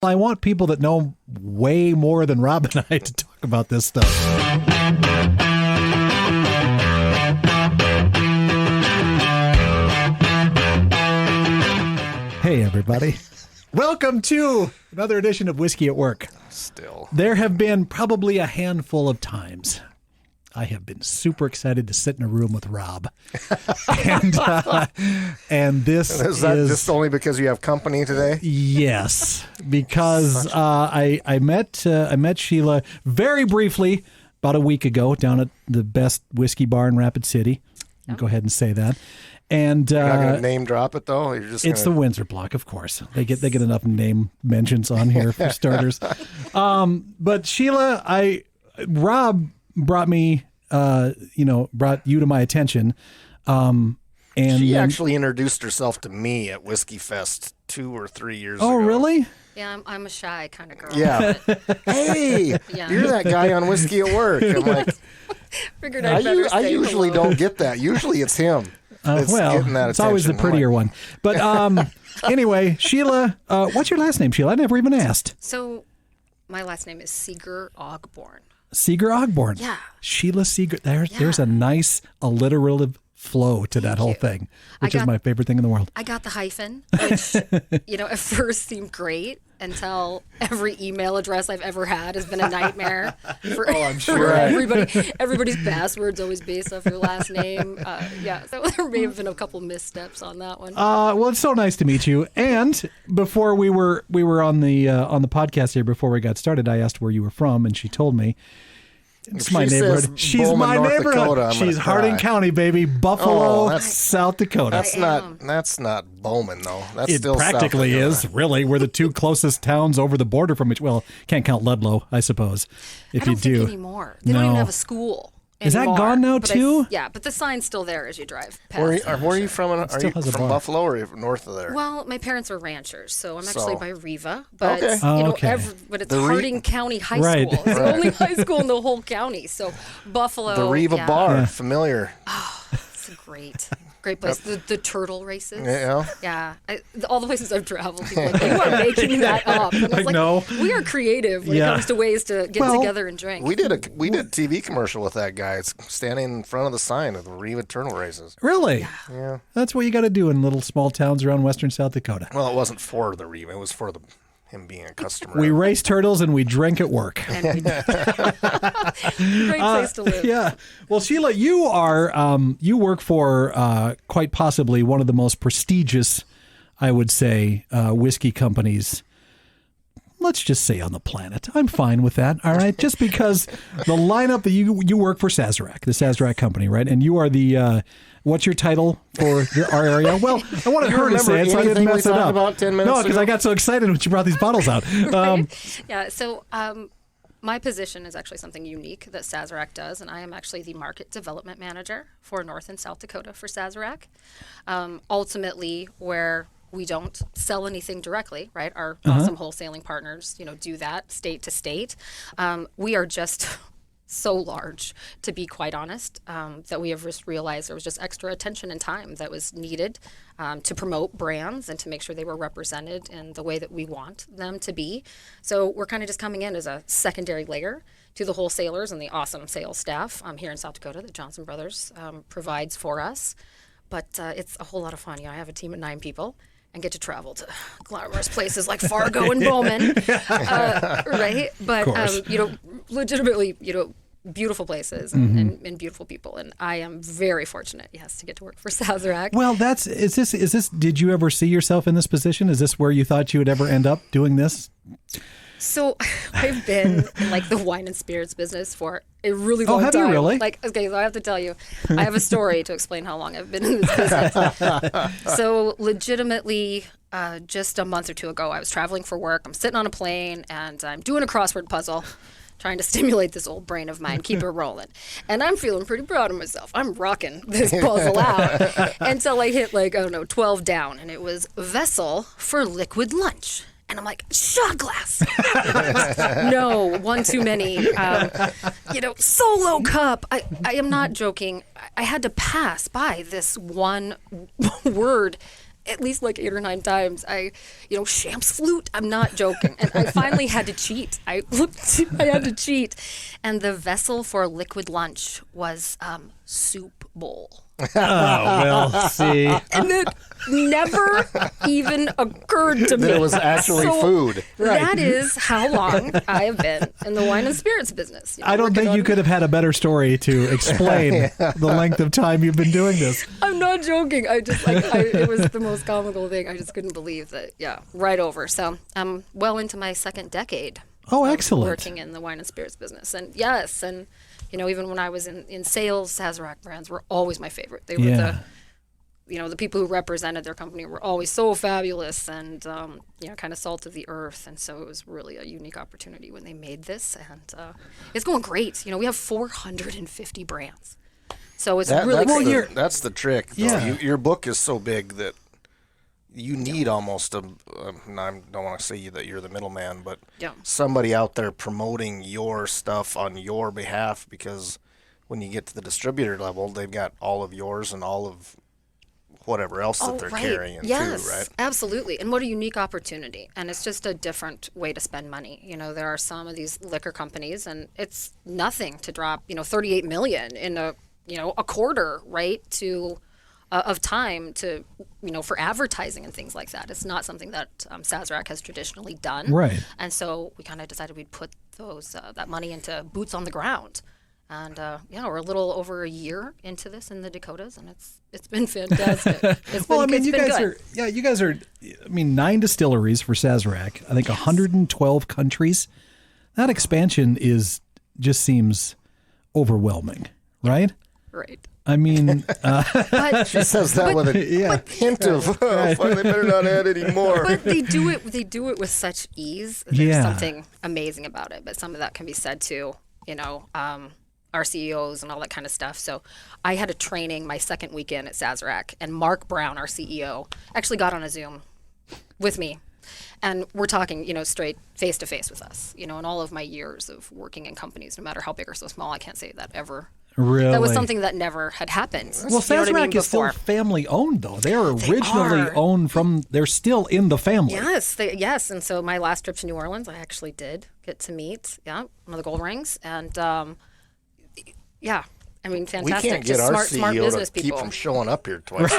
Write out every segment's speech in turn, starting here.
I want people that know way more than Rob and I to talk about this stuff. Hey, everybody. Welcome to another edition of Whiskey at Work. Still. There have been probably a handful of times I have been super excited to sit in a room with Rob. and this is that just only because you have company today? Yes, because I met Sheila very briefly about a week ago down at the best whiskey bar in Rapid City. I'll go ahead and say that. And you're not going to name drop it though. It's the Windsor Block, of course. They get enough name mentions on here for starters. But Sheila, Rob brought me, brought you to my attention. And she actually introduced herself to me at Whiskey Fest 2 or 3 years ago. Oh, really? Yeah, I'm a shy kind of girl. Yeah. Hey, you're that guy on Whiskey at Work. I'm like, figured I'd better say I usually hello. don't get that. Usually it's him. It's always the prettier one. But anyway, Sheila, what's your last name, Sheila? I never even asked. So my last name is Seeger Ogborn. Seeger Ogborn. Yeah. Sheila Seeger. There's a nice alliterative flow to that whole thing, which is my favorite thing in the world. I got the hyphen, which, at first seemed great until every email address I've ever had has been a nightmare for everybody. Everybody's password's always based off your last name. So there may have been a couple missteps on that one. Well, it's so nice to meet you. And before we were on the podcast here, before we got started, I asked where you were from, and she told me. It's my neighborhood. She's Bowman, my North neighborhood. Dakota. She's Harding County, baby. Buffalo, South Dakota. That's not Bowman though. That's it still practically South Dakota. is. Really, we're the two closest towns over the border from each. Well, can't count Ludlow, I suppose. If I don't you do think anymore. They don't even have a school. Is that anymore. gone now, But too? but the sign's still there as you drive past. Where are you from? Are you from Buffalo or are you north of there? Well, my parents are ranchers, so I'm actually by Riva. But but it's Harding County High School. It's the only high school in the whole county. So Buffalo. The Riva Bar, familiar. Oh, it's a great place. The turtle races. Yeah. Yeah. All the places I've traveled, people are like, you are making that up. And I was like, no. We are creative when it comes to ways to get together and drink. We did a TV commercial with that guy. It's standing in front of the sign of the Riva turtle races. Really? Yeah. That's what you got to do in little small towns around western South Dakota. Well, it wasn't for the Riva. It was for him being a customer. We race turtles and we drink at work. Great place to live. Yeah. Well, Sheila, you are you work for quite possibly one of the most prestigious, I would say, whiskey companies. Let's just say on the planet. I'm fine with that. All right. Just because the lineup that you work for Sazerac, the Sazerac company, right? And you are the what's your title for our area? Well, I wanted her to say it, so I didn't mess it up. About 10 minutes no, because I got so excited when she brought these bottles out. Yeah. So my position is actually something unique that Sazerac does, and I am actually the market development manager for North and South Dakota for Sazerac. Ultimately, where we don't sell anything directly, right? Our awesome wholesaling partners, do that state to state. We are just so large, to be quite honest, that we have just realized there was just extra attention and time that was needed to promote brands and to make sure they were represented in the way that we want them to be. So we're kind of just coming in as a secondary layer to the wholesalers and the awesome sales staff here in South Dakota that Johnson Brothers provides for us. But it's a whole lot of fun. I have a team of 9 people and get to travel to glamorous places like Fargo and Bowman, right? But, legitimately, beautiful places and beautiful people. And I am very fortunate, to get to work for Sazerac. Well, is this, did you ever see yourself in this position? Is this where you thought you would ever end up doing this? So I've been in the wine and spirits business for a really long time. Oh, have you really? So I have to tell you, I have a story to explain how long I've been in this business. So legitimately, just a month or two ago, I was traveling for work. I'm sitting on a plane and I'm doing a crossword puzzle, trying to stimulate this old brain of mine, keep it rolling. And I'm feeling pretty proud of myself. I'm rocking this puzzle out until I hit 12 down. And it was vessel for liquid lunch. And I'm like, shot glass. No, one too many. Solo cup. I am not joking. I had to pass by this one word at least like 8 or 9 times. Champs flute. I'm not joking. And I finally had to cheat. I had to cheat. And the vessel for liquid lunch was soup bowl. Oh, well, see. And it never even occurred to me. That it was actually food. That is how long I have been in the wine and spirits business. I don't think you could have had a better story to explain the length of time you've been doing this. I'm not joking. It was the most comical thing. I just couldn't believe that. Yeah, right over. So I'm well into my second decade. Oh, excellent. Working in the wine and spirits business. And yes, and even when I was in sales, Sazerac brands were always my favorite. They were the people who represented their company were always so fabulous and, kind of salt of the earth. And so it was really a unique opportunity when they made this. And it's going great. We have 450 brands. So it's really great. That's the trick. Though. Yeah. Your book is so big that you need almost I don't want to say that you're the middleman, but somebody out there promoting your stuff on your behalf, because when you get to the distributor level, they've got all of yours and all of whatever else that they're carrying too, right? Absolutely. And what a unique opportunity. And it's just a different way to spend money. There are some of these liquor companies, and it's nothing to drop, $38 million in a quarter, right, of time to, for advertising and things like that. It's not something that Sazerac has traditionally done. Right. And so we kind of decided we'd put that money into boots on the ground. And we're a little over a year into this in the Dakotas, and it's been fantastic. You guys are 9 distilleries for Sazerac. I think 112 countries. That expansion just seems overwhelming, right? Right. I mean, she says that with a hint of, they better not add any more. But they do it with such ease. There's something amazing about it. But some of that can be said to, our CEOs and all that kind of stuff. So I had a training my second weekend at Sazerac, and Mark Brown, our CEO, actually got on a Zoom with me. And we're talking, straight face to face with us. In all of my years of working in companies, no matter how big or so small, I can't say that ever. Really? That was something that never had happened. Well, Sazerac is still family owned, though. They are originally owned they're still in the family. Yes. And so my last trip to New Orleans, I actually did get to meet, one of the gold rings. And, fantastic. We can't get just our smart CEO business to people. keep from showing up here twice.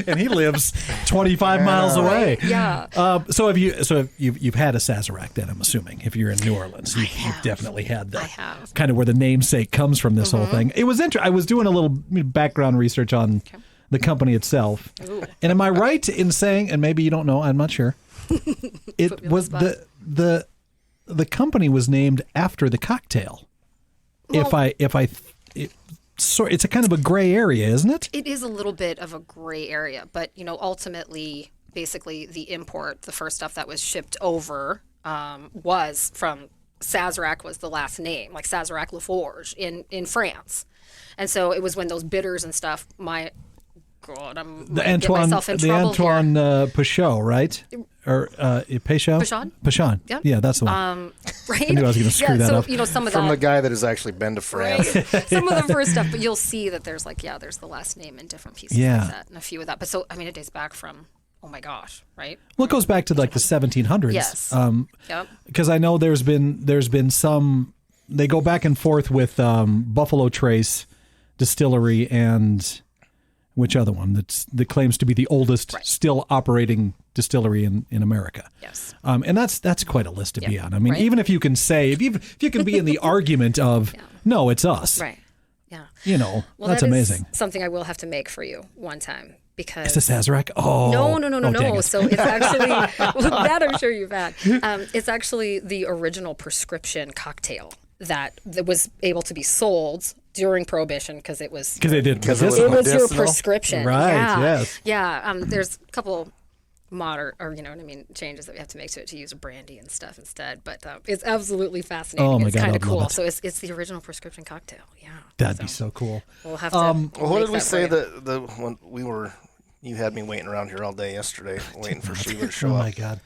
And he lives 25 miles away. Yeah. So you've had a Sazerac then, I'm assuming, if you're in New Orleans. You've definitely had that. I have. Kind of where the namesake comes from this whole thing. It was interesting. I was doing a little background research on the company itself. Ooh. And am I right in saying, and maybe you don't know, I'm not sure, it was the company was named after the cocktail. Well, it's a kind of a gray area, isn't it? It is a little bit of a gray area, but ultimately, basically, the first stuff that was shipped over was from Sazerac was the last name, like Sazerac Laforge in France, and so it was when those bitters and stuff. I'm the Antoine, get myself in trouble here. Peuchot, right? Or Peuchot? Peuchot. Yeah, that's the one. Right? I knew I was going to screw that up. Some of from that, the guy that has actually been to France. Right? Some of the first stuff, but you'll see that there's there's the last name in different pieces like that, and a few of that. But so it dates back from. Oh my gosh! Right. Well, it goes back to the 1700s. Yes. Because I know there's been some. They go back and forth with Buffalo Trace Distillery and. Which other one that claims to be the oldest still operating distillery in America? Yes. And that's quite a list to be on. Even if you can say, if you can be in the argument of, no, it's us. Right. Yeah. Well, that's that amazing. Is something I will have to make for you one time. Because it's a Sazerac? Oh. No. So it's actually, that I'm sure you've had. It's actually the original prescription cocktail that was able to be sold during Prohibition because it was your prescription, right? Yes, There's a couple modern changes that we have to make to it to use brandy and stuff instead, but it's absolutely fascinating. Oh my it's God, kind of cool. it. So it's the original prescription cocktail. Yeah, that'd be so cool. We'll have to. What did we say that when we were You had me waiting around here all day yesterday, waiting for Sheila to show Oh up. my God.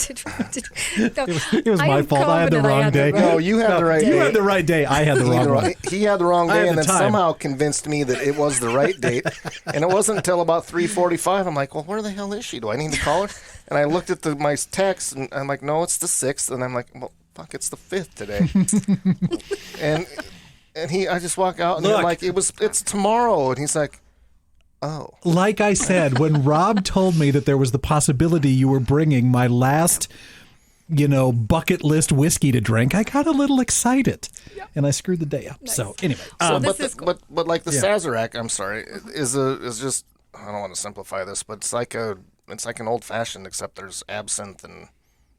It was my fault. I had the wrong day. No, you had the right day. You had the right day. I had the wrong one. He had the wrong I had day, and the then time. somehow convinced me that it was the right date. And it wasn't until about 3:45. I'm like, well, where the hell is she? Do I need to call her? And I looked at my text, and I'm like, no, it's the 6th. And I'm like, well, fuck, it's the 5th today. and I just walk out, and I'm like, it's tomorrow. And he's like, oh. Like I said, when Rob told me that there was the possibility you were bringing my last, bucket list whiskey to drink, I got a little excited, and I screwed the day up. Nice. So anyway, but like the Sazerac, I'm sorry, is just, I don't want to simplify this, but it's like an old fashioned, except there's absinthe and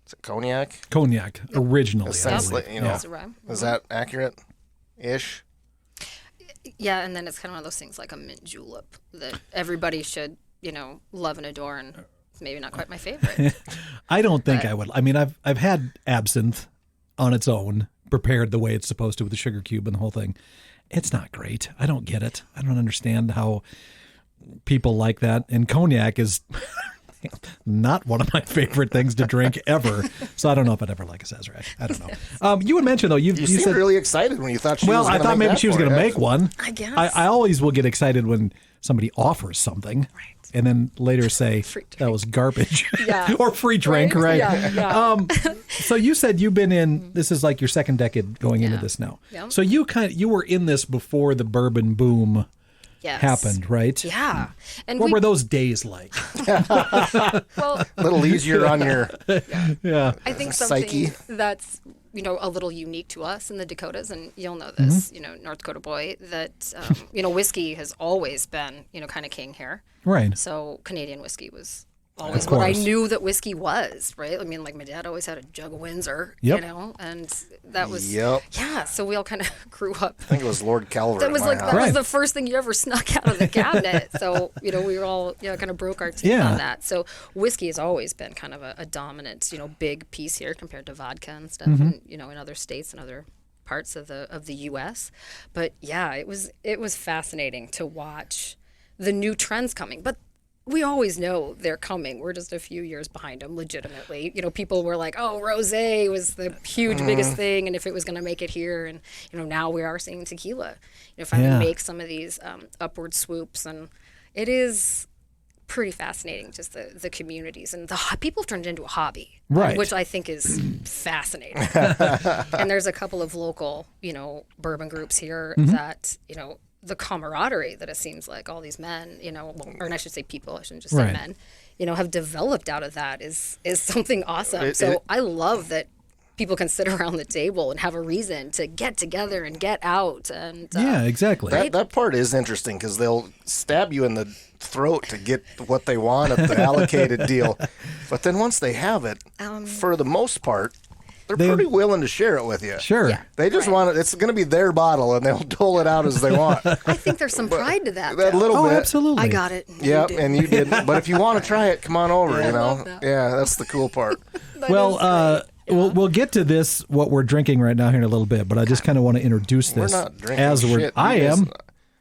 is it cognac? Cognac originally. Is that accurate? Ish. Yeah, and then it's kind of one of those things like a mint julep that everybody should, love and adore, and it's maybe not quite my favorite. I don't think I would. I mean, I've had absinthe on its own, prepared the way it's supposed to with the sugar cube and the whole thing. It's not great. I don't get it. I don't understand how people like that. And cognac is not one of my favorite things to drink ever. So I don't know if I'd ever like a Sazerac. I don't know. You had mentioned, though, you seemed said really excited when you thought she was going to I thought maybe she was going to make one. I guess. I always will get excited when somebody offers something. Right. And then later say that was garbage. Yeah. Or free drink, right? Yeah. So you said you've been in, this is like your second decade going into this now. Yeah. So you were in this before the bourbon boom happened, right? Yeah. And what were those days like? Well, a little easier on your I think something psyche. that's a little unique to us in the Dakotas, and you'll know this, North Dakota boy, that whiskey has always been kind of king here. Right. So Canadian whiskey was always what I knew that whiskey was, right? I mean, like my dad always had a jug of Windsor, and that was so we all kind of grew up. I think it was Lord Calvert. That was was the first thing you ever snuck out of the cabinet. So we were all kind of broke our teeth on that. So whiskey has always been kind of a dominant big piece here compared to vodka and stuff, and in other states and other parts of the U.S. But it was fascinating to watch the new trends coming, but we always know they're coming. We're just a few years behind them, legitimately. People were like, oh, rosé was the huge, biggest thing, and if it was going to make it here. And, now we are seeing tequila, finally make some of these upward swoops. And it is pretty fascinating, just the communities. And people have turned it into a hobby, right? Which I think is fascinating. And there's a couple of local, bourbon groups here that, the camaraderie that it seems like all these men, or I should say people, I shouldn't just say men, have developed out of that is something awesome. I love that people can sit around the table and have a reason to get together and get out. And exactly. That part is interesting because they'll stab you in the throat to get what they want at the allocated deal. But then once they have it, for the most part, they're pretty willing to share it with you. Sure. Yeah. They just want it. It's going to be their bottle, and they'll dole it out as they want. I think there's some pride to that. That little bit. Absolutely. I got it. Yeah, and you didn't. But if you want to try it, come on over. I love that. Yeah, that's the cool part. We'll get to this, what we're drinking right now here in a little bit, but I just kind of want to introduce this. We're not drinking shit. I am.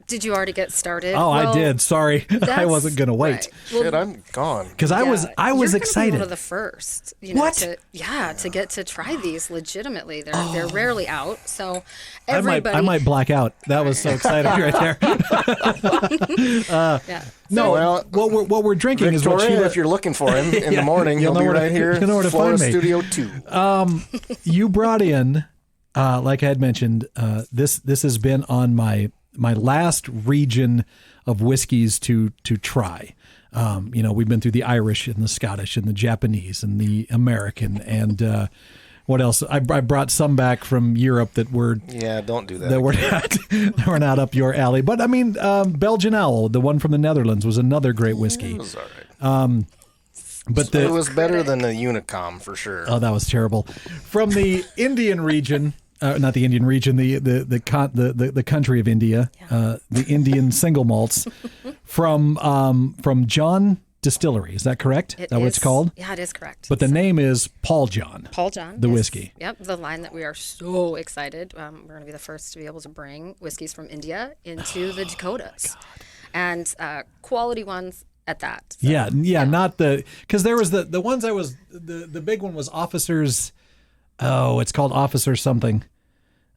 Did you already get started? Oh, I did. Sorry. I wasn't going to wait. Right. Well, Shit, I'm gone. Because I was You're excited. One of the first, What? to get to try these legitimately. They're rarely out, so I everybody. might black out. That was so exciting right there. No, well, what we're drinking is what Victoria, Sheila, if you're looking for him in the morning, you'll he'll know be where to- right here. you'll know where to Florida find me. Studio 2. you brought in, like I had mentioned, this has been on my last region of whiskeys to try. We've been through the Irish and the Scottish and the Japanese and the American and what else? I brought some back from Europe that were don't do that. that were not up your alley. But I mean, Belgian Owl, the one from the Netherlands, was another great whiskey. It was all right. But It was better than the Unicom for sure. Oh, that was terrible. From the Indian region, not the Indian region, the country of India, the Indian single malts from John Distillery. Is that correct? Is that what it's called? Yeah, it is correct. But the name is Paul John. Paul John. The whiskey. Yep, the line that we are so excited. We're going to be the first to be able to bring whiskeys from India into the Dakotas. And quality ones at that. So, yeah, not because there was the ones the big one was Officers. Oh, it's called Officer something.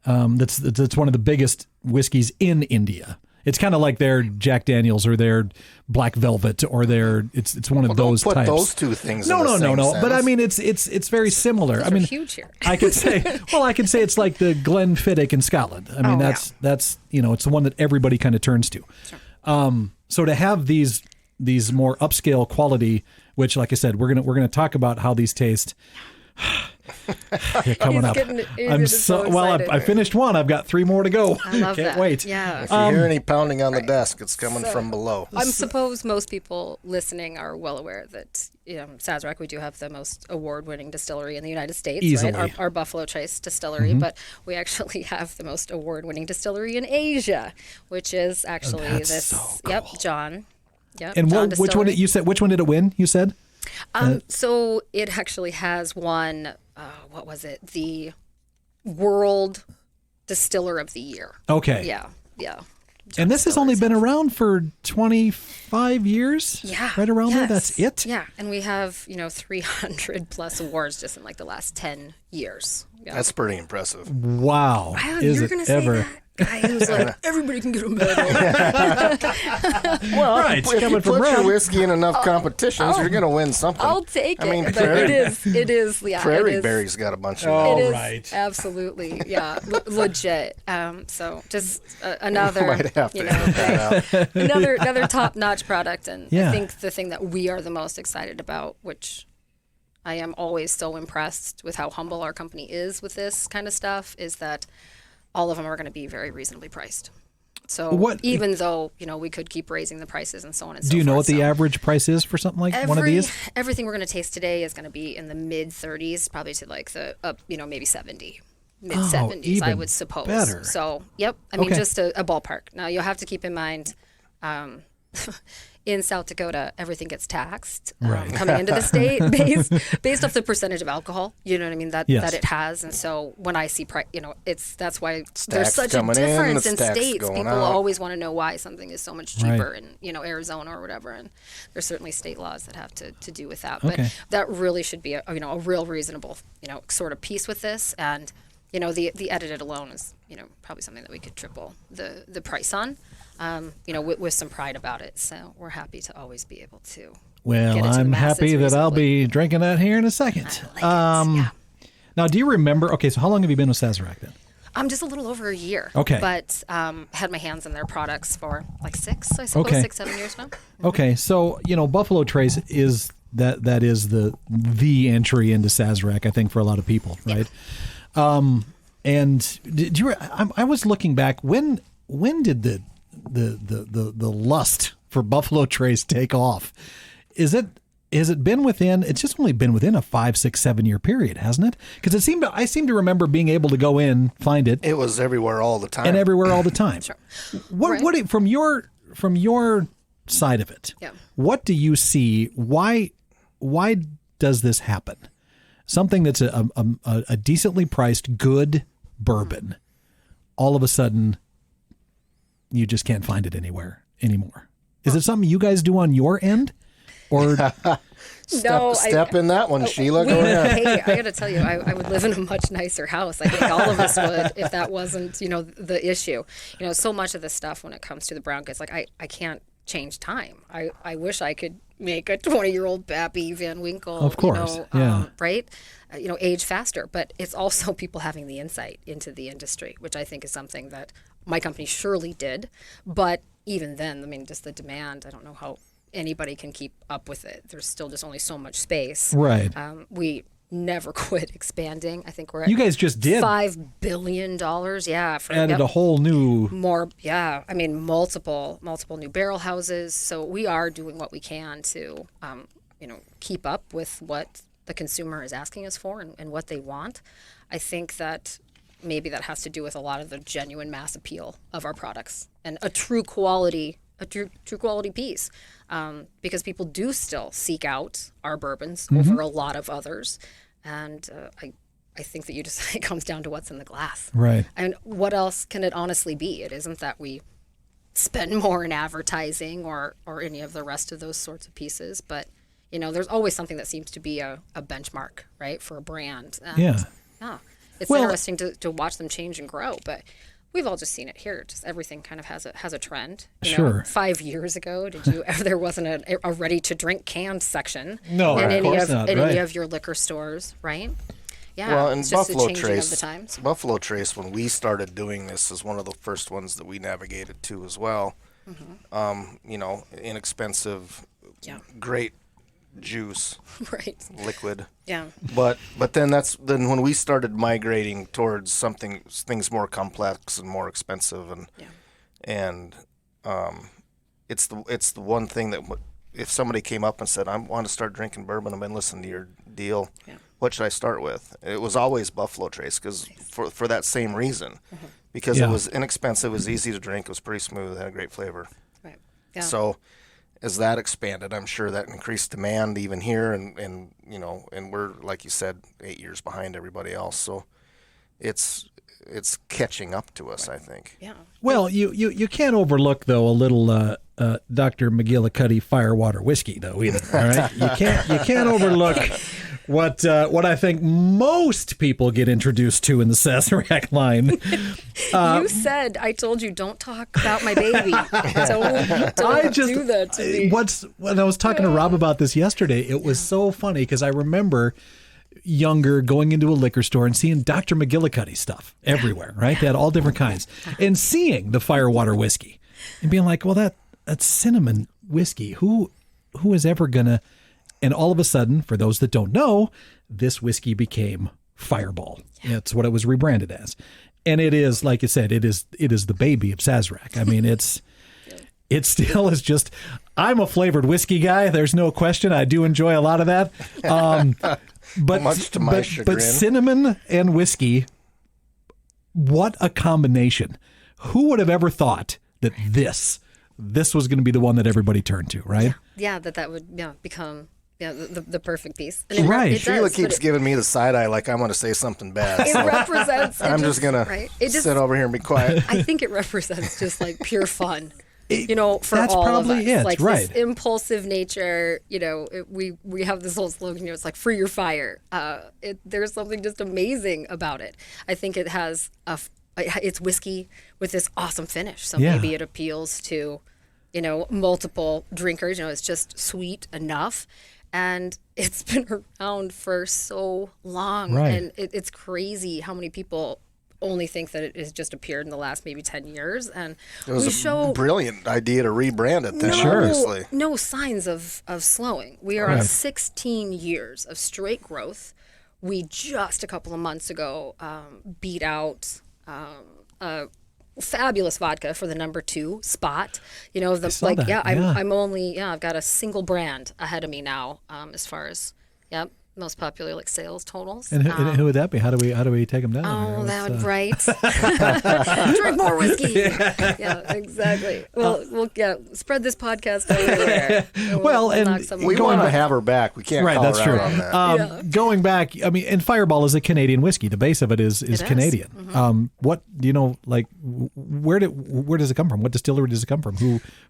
That's one of the biggest whiskeys in India. It's kind of like their Jack Daniels or their Black Velvet or their it's one of those don't put types. Those two things. No. Sense. But I mean, it's very similar. Those I mean, are huge here. I could say it's like the Glenfiddich in Scotland. I mean, that's it's the one that everybody kind of turns to. Sure. So to have these more upscale quality, which, like I said, we're gonna talk about how these taste. Coming up. I'm so well. I finished one. I've got 3 more to go. I love Can't that. wait. Yeah. If you hear any pounding on the desk, it's coming from below. I suppose most people listening are well aware that Sazerac, we do have the most award-winning distillery in the United States, easily. Right? Our Buffalo Trace distillery, but we actually have the most award-winning distillery in Asia, which is actually this. So cool. Yep, John. Yep. And John which one you said? Which one did it win? You said. So it actually has won, what was it? The World Distiller of the Year. Okay. Yeah. And this has only been around for 25 years? Yeah. Right around there? Yes. That's it? Yeah. And we have, 300 plus awards just in like the last 10 years. Yeah. That's pretty impressive. Wow. Wow, Is you're it going to say ever? that? Guy who's like, everybody can get a medal. Well, Right, if you coming from put your Red. whiskey in enough competitions, you're going to win something. I'll take it. I mean, But Prairie, it is. Yeah, Prairie it is. Berry's got a bunch of Oh, It is right. absolutely, yeah, legit. So just another, Might have to edit that out. another top-notch product, and Yeah. I think the thing that we are the most excited about, which I am always so impressed with how humble our company is with this kind of stuff, is that all of them are going to be very reasonably priced. So even though we could keep raising the prices and so on and so forth. Do you know what the so average price is for something like one of these? Everything we're going to taste today is going to be in the mid 30s, probably to like the maybe 70. Mid 70s, I would suppose. Better. So, yep. I mean, Okay. just a ballpark. Now, you'll have to keep in mind, in South Dakota, everything gets taxed Right. coming into the state based off the percentage of alcohol. You know what I mean? That it has. And so when I see price, that's why there's such a coming in, difference the in stacks states. going People out. always want to know why something is so much cheaper in Arizona or whatever. And there's certainly state laws that have to do with that. Okay. But that really should be a real reasonable sort of piece with this. And the edited alone is probably something that we could triple the price on. With some pride about it. So we're happy to always be able to. Well, get it to the I'm masses happy that I'll reasonably. be drinking that here in a second. I like it. Now, do you remember? Okay, so how long have you been with Sazerac then? I'm just a little over a year. Okay. But had my hands in their products for like 6, I suppose, Okay. 6-7 years now. Okay, so Buffalo Trace is that is the entry into Sazerac, I think, for a lot of people, right? And did you? I was looking back. When did the lust for Buffalo Trace take off? Has it been within? It's just only been within a 5, 6, 7 year period, hasn't it? Because I seem to remember being able to go in, find it, It was everywhere all the time. and everywhere all the time. Sure. What from your side of it? Yeah. What do you see? Why does this happen? Something that's a decently priced good bourbon, all of a sudden, you just can't find it anywhere anymore. Is it something you guys do on your end, or Step in that one, Sheila. Go ahead. Hey, I got to tell you, I would live in a much nicer house. I think all of us would if that wasn't, the issue. So much of this stuff when it comes to the brown goods, like I can't change time. I wish I could make a 20-year-old Pappy Van Winkle, Of course, yeah. right? Age faster. But it's also people having the insight into the industry, which I think is something that my company surely did. But even then, I mean, just the demand, I don't know how anybody can keep up with it. There's still just only so much space. right? We never quit expanding. I think we're at You guys just did $5 billion. Yeah. added a whole new. More, yeah. I mean, multiple new barrel houses. So we are doing what we can to, keep up with what the consumer is asking us for and what they want. I think that maybe that has to do with a lot of the genuine mass appeal of our products and a true quality piece, because people do still seek out our bourbons over a lot of others, and I think that it comes down to what's in the glass. Right. And what else can it honestly be? It isn't that we spend more in advertising or any of the rest of those sorts of pieces. But, there's always something that seems to be a benchmark, right, for a brand. And, yeah. It's interesting to watch them change and grow, but we've all just seen it here. Just everything kind of has a trend. Sure. 5 years ago, there wasn't a ready-to-drink canned section in any of your liquor stores, right? Yeah. Well, and it's just Buffalo a changing Trace, of the times. Buffalo Trace, when we started doing this, is one of the first ones that we navigated to as well. Inexpensive, great juice, right? Liquid. Yeah. But then when we started migrating towards things more complex and more expensive, and it's the one thing that if somebody came up and said, I want to start drinking bourbon, I've been listening to your deal. Yeah. What should I start with? It was always Buffalo Trace, because for that same reason, because it was inexpensive, it was easy to drink, it was pretty smooth, it had a great flavor. Right. Yeah. So as that expanded, I'm sure that increased demand even here, and we're, like you said, 8 years behind everybody else. So it's catching up to us, I think. Yeah. Well, you can't overlook, though, a little Dr. McGillicuddy Firewater whiskey, though, either. All right, you can't overlook what I think most people get introduced to in the Sazerac line. You said, I told you, don't talk about my baby. Don't do that to me. When I was talking to Rob about this yesterday, it was so funny, because I remember younger going into a liquor store and seeing Dr. McGillicuddy stuff everywhere, right? They had all different kinds. And seeing the Firewater whiskey and being like, well, that's cinnamon whiskey. Who is ever going to... And all of a sudden, for those that don't know, this whiskey became Fireball. Yeah. That's what it was rebranded as. And it is, like you said, it is the baby of Sazerac. I mean, it still is just... I'm a flavored whiskey guy. There's no question. I do enjoy a lot of that. But much to my chagrin. But cinnamon and whiskey, what a combination. Who would have ever thought that this was going to be the one that everybody turned to, right? Yeah, that would become the perfect piece. And right. Sheila keeps giving me the side eye like I'm going to say something bad. It represents... I'm just going to sit over here and be quiet. I think it represents just like pure fun. For that's all probably of us. it, like right? This impulsive nature, we have this whole slogan, it's like free your fire. There's something just amazing about it. I think it has it's whiskey with this awesome finish. So maybe it appeals to, multiple drinkers. It's just sweet enough. And it's been around for so long. Right. And it's crazy how many people only think that it has just appeared in the last maybe 10 years. And it was a brilliant idea to rebrand it then, obviously. No signs of slowing. We are on 16 years of straight growth. We just a couple of months ago beat out fabulous vodka for the number 2 spot. I've got a single brand ahead of me now as far as most popular most totals. And who would that be? How do we take them down? Oh, that would right. Drink more whiskey. Yeah, exactly. We'll spread this podcast everywhere. And we want to have her back. We can't call her out on that. Going back, I mean, and Fireball is a Canadian whiskey. The base of it is Canadian. Mm-hmm. What do you know? Like, where does it come from? What distillery does it come from?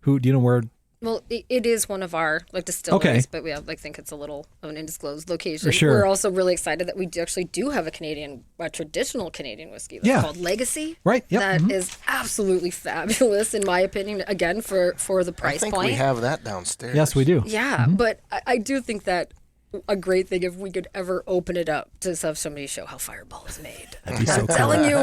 Who do you know where? Well, it is one of our distilleries, but we have think it's a little of an undisclosed location. Sure. We're also really excited that we actually do have a traditional Canadian whiskey that's called Legacy. Right. Yep. That is absolutely fabulous, in my opinion. Again, for the price point. I think we have that downstairs. Yes, we do. Yeah, but I do think that a great thing if we could ever open it up to have somebody show how Fireball is made. That'd be so cool. Telling you,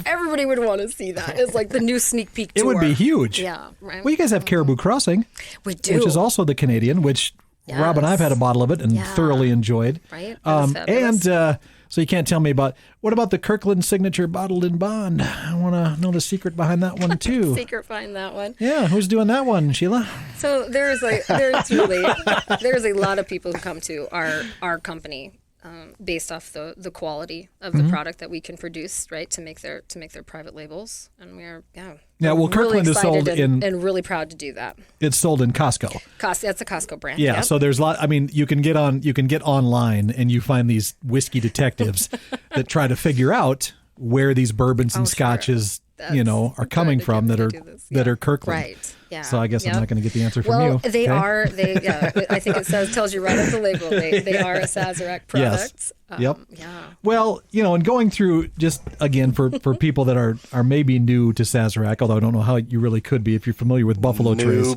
everybody would want to see that. It's like the new sneak peek tour. It would be huge. Yeah, right. Well, you guys have Caribou Crossing. We do. Which is also the Canadian, which Rob and I have had a bottle of it and thoroughly enjoyed. Right. So you can't tell me what about the Kirkland Signature Bottled in Bond? I want to know the secret behind that one too. Secret behind that one. Yeah, who's doing that one, Sheila? So there's a lot of people who come to our company based off the quality of the product that we can produce, right, to make their private labels, and we're well, Kirkland really is sold and really proud to do that. It's sold in Costco. That's a Costco brand. Yeah, so there's a lot. I mean, you can get online and you find these whiskey detectives that try to figure out where these bourbons and scotches are coming from that are Kirkland. Right. Yeah. So I guess I'm not going to get the answer from you. Well, they are. I think it tells you right on the label. They are a Sazerac product. Yes. Yep. Yeah. Well, and going through just again for people that are maybe new to Sazerac, although I don't know how you really could be if you're familiar with Buffalo Trace.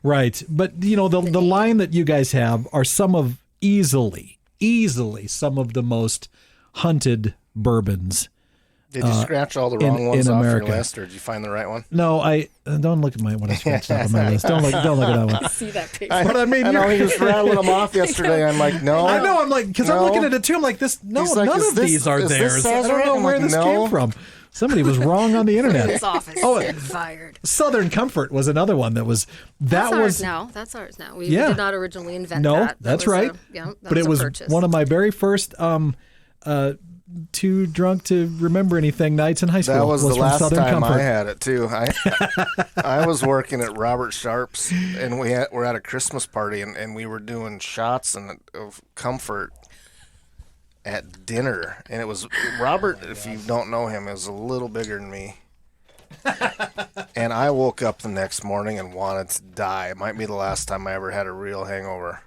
Right. But the line that you guys have are some of easily some of the most hunted bourbons. Did you scratch all the wrong ones off America. your list, or did you find the right one? No, I don't look at what I scratched off on my list. Don't look at that one. I see that picture. But I mean, I know he was rattling them off yesterday. I'm like, no. I know. I'm like, because I'm looking at it too. I'm like, this. No, like, none of these are theirs. I don't know where this came from. Somebody was wrong on the internet. His office fired. Southern Comfort was another one that was. That's ours now. We did not originally invent that. No, that's right. But it was one of my very first. Too drunk to remember anything nights in high school. That was the last Southern time Comfort. I had it too. I was working at Robert Sharp's, and we're at a Christmas party, and we were doing shots of Comfort at dinner, and it was Robert. If you don't know him, is a little bigger than me. And I woke up the next morning and wanted to die. It might be the last time I ever had a real hangover.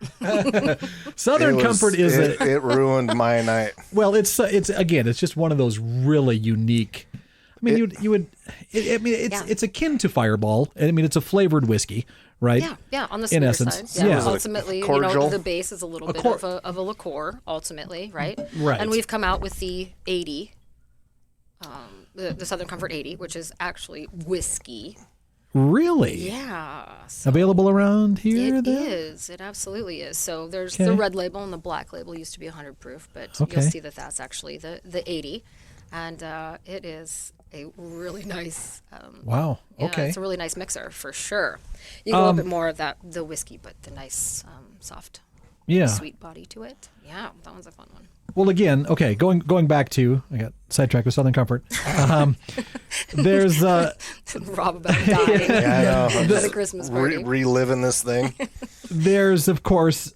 Southern Comfort is it ruined my night. Well, it's just one of those really unique. I mean, it's akin to Fireball. I mean, it's a flavored whiskey, right? Yeah, on the sweeter in essence. side. Yeah. Ultimately, the base is a little bit of a liqueur. Ultimately, right? Right. And we've come out with the 80. The Southern Comfort 80, which is actually whiskey. Really? Yeah. Available around here? It is. It absolutely is. So there's the red label and the black label used to be 100 proof, but you'll see that that's actually the 80. And it is a really nice. Wow. Yeah, okay. It's a really nice mixer for sure. You get a little bit more of the whiskey, but the nice soft, sweet body to it. Yeah, that one's a fun one. Well, again, okay, going back to, I got sidetracked with Southern Comfort. There's Rob about dying at a Christmas party. Reliving this thing. There's, of course,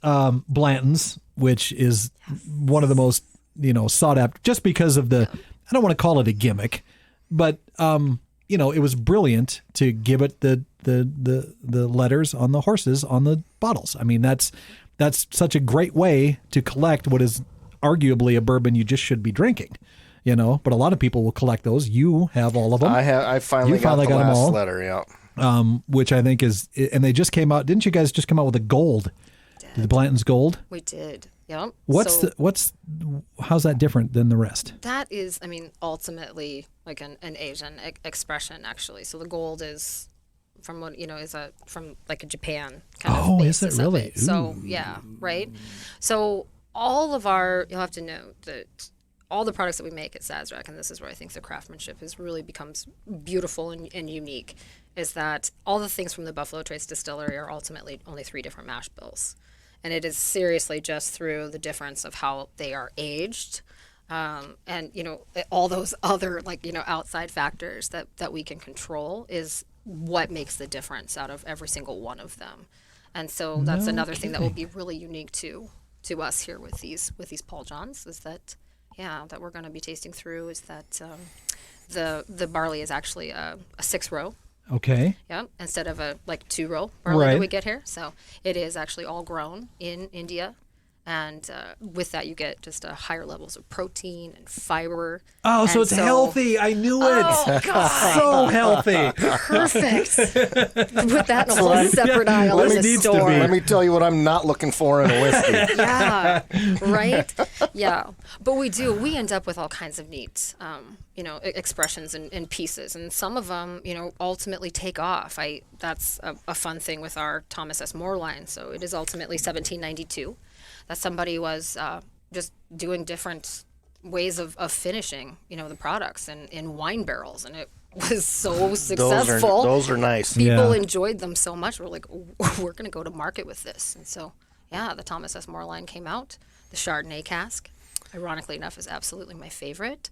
Blanton's, which is one of the most, sought after, just because of I don't want to call it a gimmick, but, it was brilliant to give it the letters on the horses on the bottles. I mean, that's such a great way to collect what is arguably a bourbon you just should be drinking, but a lot of people will collect those. You have all of them. I finally got the last letter, yeah. Which I think is, and they just came out. Didn't you guys just come out with a gold? Did the Blanton's Gold? We did. Yep. How's that different than the rest? That is, ultimately like an Asian expression actually. So the gold is from what from like a Japan kind of basis. Is it really? So yeah, right. So you'll have to know that all the products that we make at Sazerac, and this is where I think the craftsmanship really becomes beautiful and unique, is that all the things from the Buffalo Trace distillery are ultimately only 3 different mash bills. And it is seriously just through the difference of how they are aged. And, all those other outside factors that we can control is what makes the difference out of every single one of them. And so that's another thing that will be really unique to us here with these Paul Johns, is that that we're going to be tasting through, is that the barley is actually a 6-row. Okay. Yeah, instead of a 2-row barley that we get here. So it is actually all grown in India. And with that, you get just higher levels of protein and fiber. Oh, so it's healthy. I knew it. Oh, God. So healthy. Perfect. Put that in a whole separate aisle in the store. Let me tell you what I'm not looking for in a whiskey. Yeah, right? Yeah. But we end up with all kinds of neat, expressions and pieces. And some of them, ultimately take off. That's a fun thing with our Thomas S. More line. So it is ultimately 1792. That somebody was just doing different ways of finishing, the products in wine barrels, and it was so successful. Those are nice. People enjoyed them so much. We're like, we're going to go to market with this, and so the Thomas S. More line came out. The Chardonnay cask, ironically enough, is absolutely my favorite.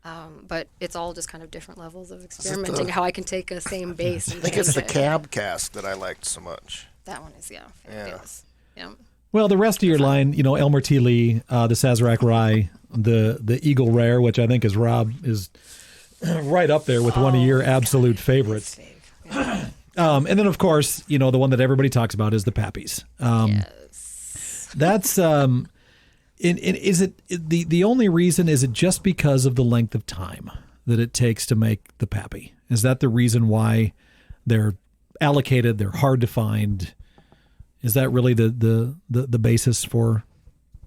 But it's all just kind of different levels of experimenting. How I can take a same base. I think it's the cab cask that I liked so much. That one is fabulous. Yeah. Well, the rest of your line, Elmer T. Lee, the Sazerac Rye, the Eagle Rare, which I think is Rob is right up there with one of your absolute favorites. And then, of course, the one that everybody talks about is the Pappies. Yes. That's is it the only reason? Is it just because of the length of time that it takes to make the Pappy? Is that the reason why they're allocated? They're hard to find. Is that really the basis for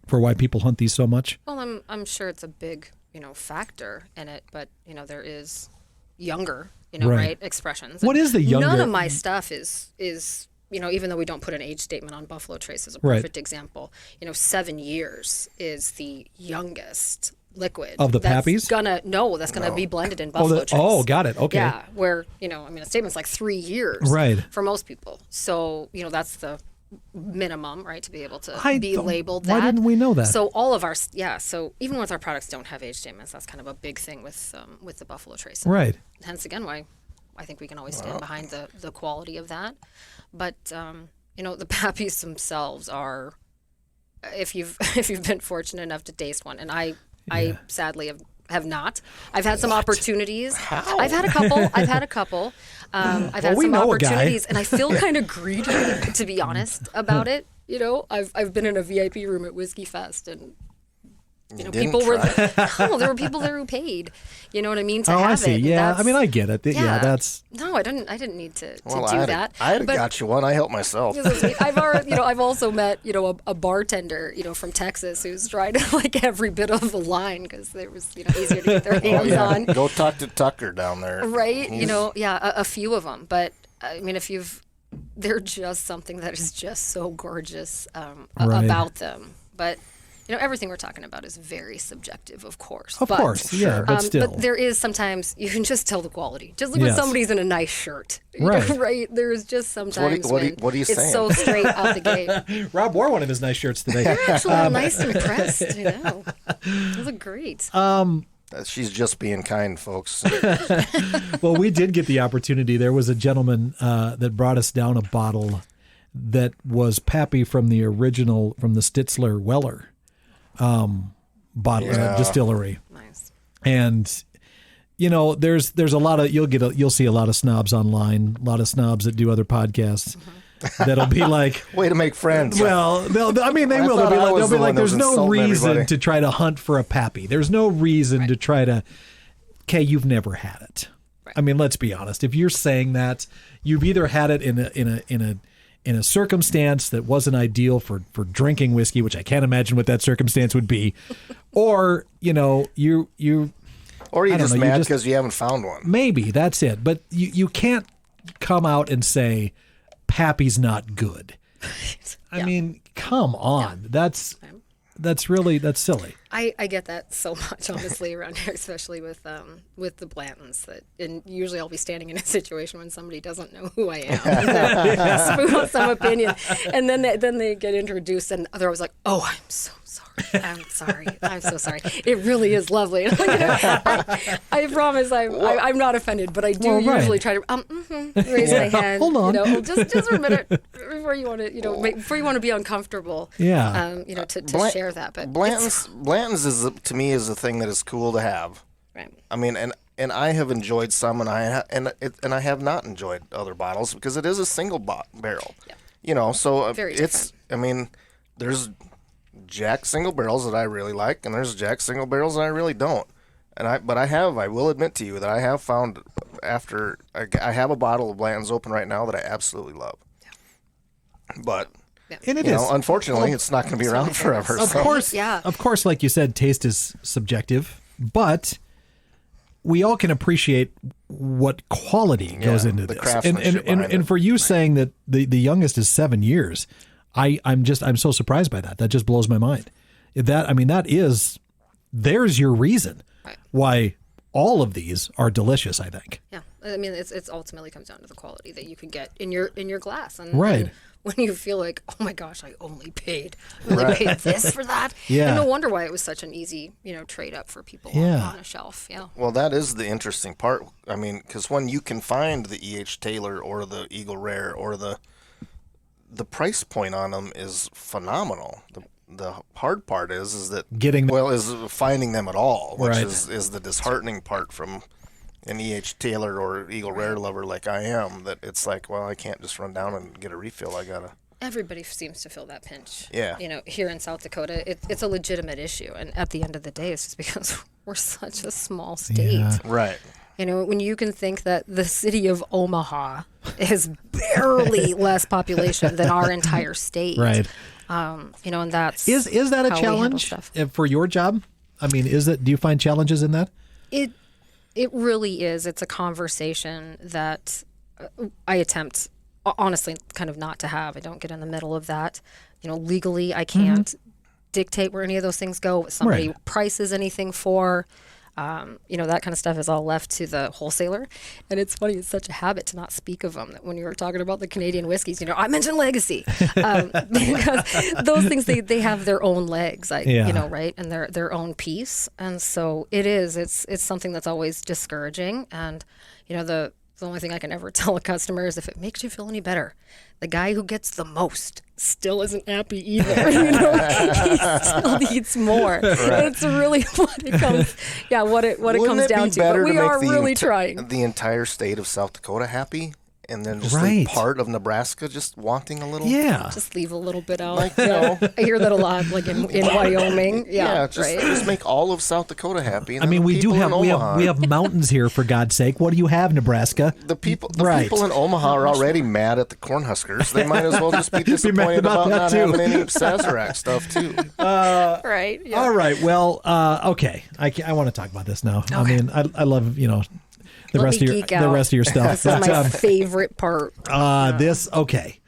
why people hunt these so much? Well, I'm sure it's a big factor in it, but there is younger right expressions. What is the younger? None of my stuff is even though we don't put an age statement on Buffalo Trace as a perfect example. 7 years is the youngest liquid of the Pappies. That's gonna be blended in Buffalo Trace. Oh, got it. Okay. Yeah, where a statement's like 3 years, right, for most people. So that's the minimum, right, to be able to be labeled that. Why didn't we know that? So all of our so even with our products don't have age statements, that's kind of a big thing with the Buffalo Trace. Right. Hence again why I think we can always stand behind the quality of that. But the Pappies themselves are, if you've been fortunate enough to taste one, and I sadly have not. I've had some opportunities. How? I've had a couple. I've had some opportunities, and I feel kind of greedy, to be honest, about it. I've been in a VIP room at Whiskey Fest, and people were there were people there who paid. You know what I mean? To have I see. it. Yeah, I mean, I get it. That's no, I didn't need to do that. I'd have got you one. I helped myself. I've also met a bartender from Texas who's tried every bit of the line because it was easier to get their hands on. Go talk to Tucker down there. Right? A few of them, but I mean, they're just something that is just so gorgeous about them, but. Everything we're talking about is very subjective, of course. Of course, yeah, but still. But there is sometimes, you can just tell the quality. Just like when somebody's in a nice shirt. Right. Right? There's just sometimes what are you saying? It's so straight out the gate. Rob wore one of his nice shirts today. You're actually nice and pressed, It looked great. She's just being kind, folks. Well, we did get the opportunity. There was a gentleman that brought us down a bottle that was Pappy from the Stitzler Weller. Distillery. Nice. And there's a lot of you'll see a lot of snobs online, a lot of snobs that do other podcasts that'll be like, way to make friends. Well, they will. They'll be like, there's no reason to try to hunt for a Pappy. There's no reason to try to. Okay, you've never had it. Right. I mean, let's be honest. If you're saying that, you've either had it in a circumstance that wasn't ideal for drinking whiskey, which I can't imagine what that circumstance would be, or you or you're just mad because you haven't found one. Maybe that's it, but you can't come out and say Pappy's not good. I mean, come on, that's that's silly. I get that so much, honestly, around here, especially with the Blantons. And usually I'll be standing in a situation when somebody doesn't know who I am, spoon some opinion, and then they get introduced, and they're always like, "Oh, I'm so sorry. I'm sorry. I'm so sorry. It really is lovely." I promise I'm not offended, but I do usually try to raise my hand. Hold on, just for a minute before you want to be uncomfortable. Yeah. To share that, but Blanton's to me is a thing that is cool to have. Right. I mean, and I have enjoyed some, and I have not enjoyed other bottles because it is a single barrel. Yeah. So very different. I mean, there's Jack single barrels that I really like, and there's Jack single barrels that I really don't. I will admit to you that I have found after I have a bottle of Blanton's open right now that I absolutely love. Yeah. But. And it is. Unfortunately, it's not going to be around forever. Of course, like you said, taste is subjective, but we all can appreciate what quality goes into this. And for you saying that the youngest is 7 years, I'm so surprised by that. That just blows my mind. There's your reason why all of these are delicious, I think. Yeah. I mean, it's ultimately comes down to the quality that you can get in your glass. And, right. When you feel like, oh my gosh, I only paid this for that. Yeah. And no wonder why it was such an easy, trade up for people on a shelf. Yeah. Well, that is the interesting part. I mean, because when you can find the E.H. Taylor or the Eagle Rare or the price point on them is phenomenal. The hard part is that getting is finding them at all, which is the disheartening part from an E.H. Taylor or Eagle Rare lover like I am, that it's like, well, I can't just run down and get a refill. I gotta. Everybody seems to feel that pinch. Yeah. Here in South Dakota, it's a legitimate issue, and at the end of the day, it's just because we're such a small state. Yeah. Right. When you can think that the city of Omaha is barely less population than our entire state. Right. And that's Is that a how we handle challenge stuff. for your job? I mean, do you find challenges in that? It really is. It's a conversation that I attempt, honestly, kind of not to have. I don't get in the middle of that. Legally, I can't dictate where any of those things go, what somebody Right. prices anything for. That kind of stuff is all left to the wholesaler. And it's funny, it's such a habit to not speak of them. That when you were talking about the Canadian whiskeys, I mentioned legacy. Because those things, they have their own legs, right? And their own piece. And so it's something that's always discouraging. And, the only thing I can ever tell a customer is if it makes you feel any better, the guy who gets the most still isn't happy either. He still needs more. Right. It's really what it comes down to. But we are really trying. The entire state of South Dakota happy, and then just Right. part of Nebraska just wanting a little. Yeah. Just leave a little bit out. Like, I hear that a lot, like in Wyoming. Yeah, just make all of South Dakota happy. And I mean, then the we do people have in Omaha, we have mountains here, for God's sake. What do you have, Nebraska? the people Right. in Omaha are already mad at the Cornhuskers. They might as well just be disappointed about about that not too. having any Sazerac stuff too. Right. Yeah. All right. Well, okay. I want to talk about this now. I mean, I love the Let rest me of geek the out. rest of your stuff. This is my favorite part. Okay.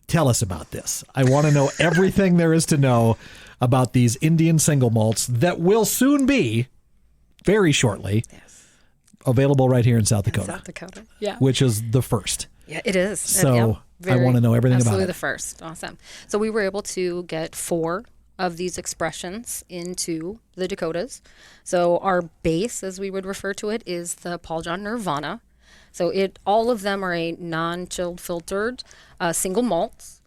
Tell us about this. I want to know everything there is to know about these Indian single malts that will soon be, very shortly, available right here in South Dakota. South Dakota. Yeah. Which is the first. Yeah, it is. So, I wanna know everything about absolutely it. the first. Awesome. So we were able to get 4 of these expressions into the Dakotas. So our base, as we would refer to it, is the Paul John Nirvana. So all of them are a non-chilled filtered single malts,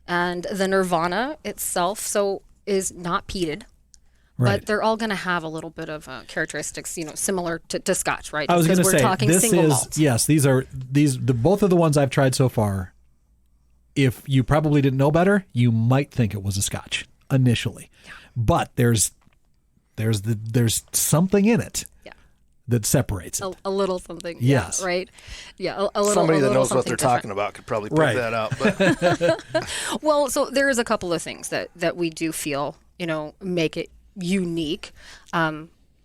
and the Nirvana itself is not peated. Right. But they're all going to have a little bit of characteristics, similar to Scotch, right? I was going to Because say, we're talking this single is, malts. yes, both of the ones I've tried so far, if you probably didn't know better, you might think it was a Scotch initially. Yeah. But there's something in it that separates it. A little something. Yes. Yeah, right? Yeah, a little Somebody that a little knows what they're something talking about could probably pick Right. that up. But Well, so there is a couple of things that we do feel, make it unique,